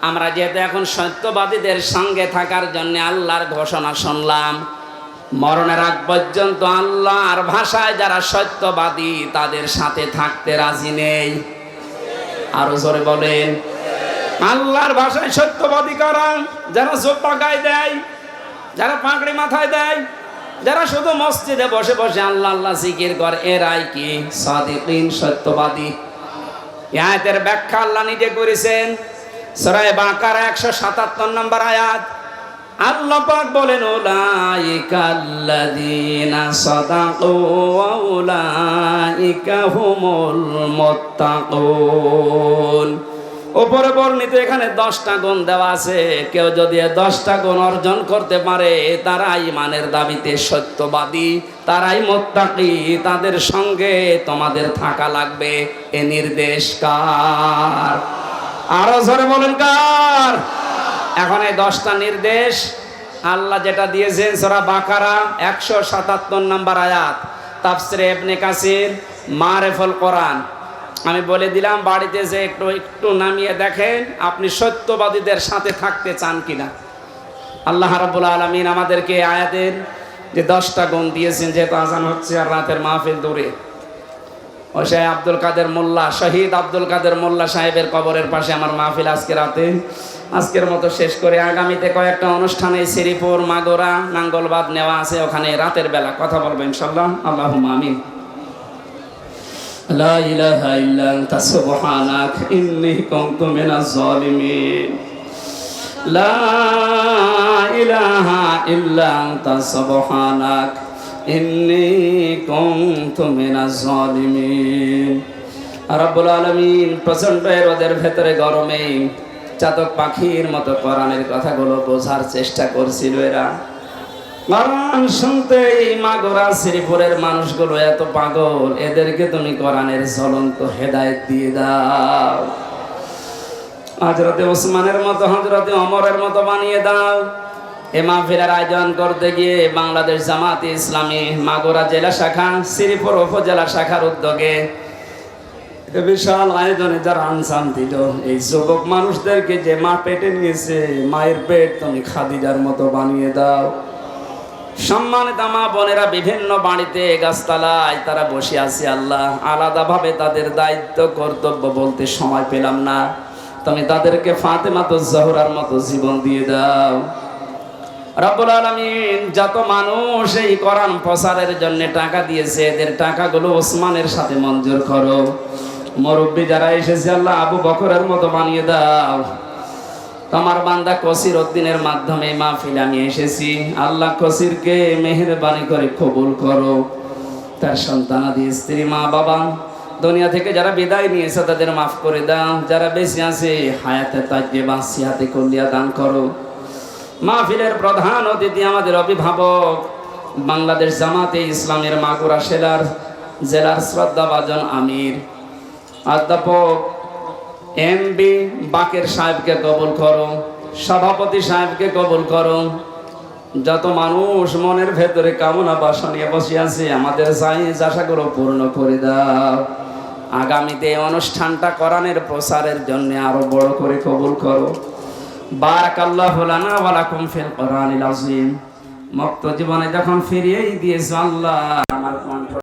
আমরা যেহেতু এখন সত্যবাদীদের সঙ্গে থাকার জন্য আল্লাহর ঘোষণা শুনলাম, মরণের আগ পর্যন্ত আল্লাহর ভাষায় যারা সত্যবাদী, তাদের সাথে থাকতে রাজি নেই। আরো জোরে বলেন, আল্লাহর ভাষায় সত্যবাদী কারা? যারা জোব্বা গায়ে দেয়, যারা পাগড়ি মাথায় দেয়, যারা শুধু মসজিদে বসে বসে আল্লাহ আল্লাহ জিকির করে, এরাই কি সাদিকিন, সত্যবাদী। এই আয়াতের ব্যাখ্যা আল্লাহ নিজে করেছেন। সূরা বাকারা 177 নম্বর আয়াত, আল্লাহ পাক বলেন উলাইকাল্লাযীনা সাদাকু ওয়া উলাইকা হুমুল মুত্তাকুন। উপরে বর্ণিত এখানে 10টা গুণ দেওয়া আছে। কেউ যদি 10টা গুণ অর্জন করতে পারে, তারাই ইমানের দাবিতে সত্যবাদী, তারাই মুত্তাকি, তাদের সঙ্গে তোমাদের থাকা লাগবে। এ নির্দেশ কার? আরো জোরে বলেন কার? এখন এই 10টা নির্দেশ আল্লাহ যেটা দিয়েছেন সূরা বাকারা 177 নম্বর আয়াত, তাফসিরে ইবনে কাসির, মারিফুল কোরআন। আমি বলে দিলাম, বাড়িতে যে একটু নামিয়ে দেখেন আপনি সত্যবাদীদের সাথে থাকতে চান কিনা। আল্লাহ রাব্বুল আলামিন আমাদেরকে আয়াতের যে 10টা গুণ দিয়েছেন, যেহেতু আজান হচ্ছে আর রাতের মাহফিল দূরে, ও শাহ আব্দুল কাদের মোল্লা, শহীদ আব্দুল কাদের মোল্লা সাহেবের কবরের পাশে আমার মাহফিল আজকে রাতে। আজকের মতো শেষ করে আগামীতে কয়েকটা অনুষ্ঠানে শ্রীপুর, মাগুরা, নাঙ্গলবাদ নেওয়া আছে, ওখানে রাতের বেলা কথা বলবো ইনশাআল্লাহ। আল্লাহুম্মা আমিন। লা ইলাহা ইল্লা আনতা সুবহানাক ইন্নী কুনতু মিনাজ জালিমিন। লা ইলাহা ইল্লা আনতা সুবহানাক ইন্নী কুনতু মিনাজ জালিমিন। রব্বুল আলামিন প্রচণ্ড রোদের ভেতরে গরমে চাতক পাখির মতো কোরআনের কথাগুলো বোঝার চেষ্টা করছিল। এরা কোরআন শুনতেই মাগুরা শ্রীপুরের মানুষগুলো এত পাগল, এদেরকে তুমি কোরআনের জ্বলন্ত হেদায়েত দিয়ে দাও। হযরতে ওসমানের মতো, হযরতে ওমরের মতো বানিয়ে দাও। এ মাহফিলের আয়োজন করতে গিয়ে বাংলাদেশ জামাতে ইসলামী মাগুরা জেলা শাখা, শ্রীপুর উপজেলা শাখার উদ্যোগে বিশাল আয়োজনে যারা আনসান দিল, এই যুবক মানুষদেরকে যে মা পেটে নিয়েছে, মায়ের পেট তুমি খাদিজার মতো বানিয়ে দাও। সম্মানিত মা বোনেরা বিভিন্ন বাড়িতে গাছতলায় তারা বসে আছে। আল্লাহ, আলাদাভাবে তাদের দায়িত্ব কর্তব্য বলতে সময় পেলাম না, তুমি তাদেরকে ফাতেমাতুজ জোহরার মতো জীবন দিয়ে দাও। রব্বুল আলামিন যত মানুষ এই কোরআন প্রচারের জন্য টাকা দিয়েছে, এদের টাকাগুলো ওসমানের সাথে মঞ্জুর করো। মুরব্বী যারা এসেছে আল্লাহ, আবু বকরের মতো বানিয়ে দাও। তোমার বান্দা কসির উদ্দিনের মাধ্যমে মাহফিলে আমি এসেছি। আল্লাহ কসিরকে মেহেরবানি করে কবুল করো। তার সন্তানাদি, স্ত্রী, মা বাবা দুনিয়া থেকে যারা বিদায় নিয়েছে তাদের মাফ করে দাও। যারা বেঁচে আছে হায়াতে তাইয়্যিবা সিহাতে কুল্লিয়া দান করো। মাহফিলের প্রধান অতিথি আমাদের অভিভাবক, বাংলাদেশ জামাতে ইসলামের মাগুরা জেলার শ্রদ্ধাভাজন আমির অধ্যাপক এমবি বাকের সাহেবকে কবুল করো। সভাপতি সাহেবকে কবুল করো। যত মানুষ মনের ভেতরে কামনা বাসনা নিয়ে বসে আছে, আমাদের চাহিদা আশাগুলো পূর্ণ করে দাও। আগামীতে অনুষ্ঠানটা কোরআনের প্রচারের জন্য আরো বড় করে কবুল করো। বারাকাল্লাহু লানা ওয়া লাকুম ফিল কোরআনিল আযীম। মুক্ত জীবনে যখন ফিরিয়েই দিয়েছো আল্লাহ, আমার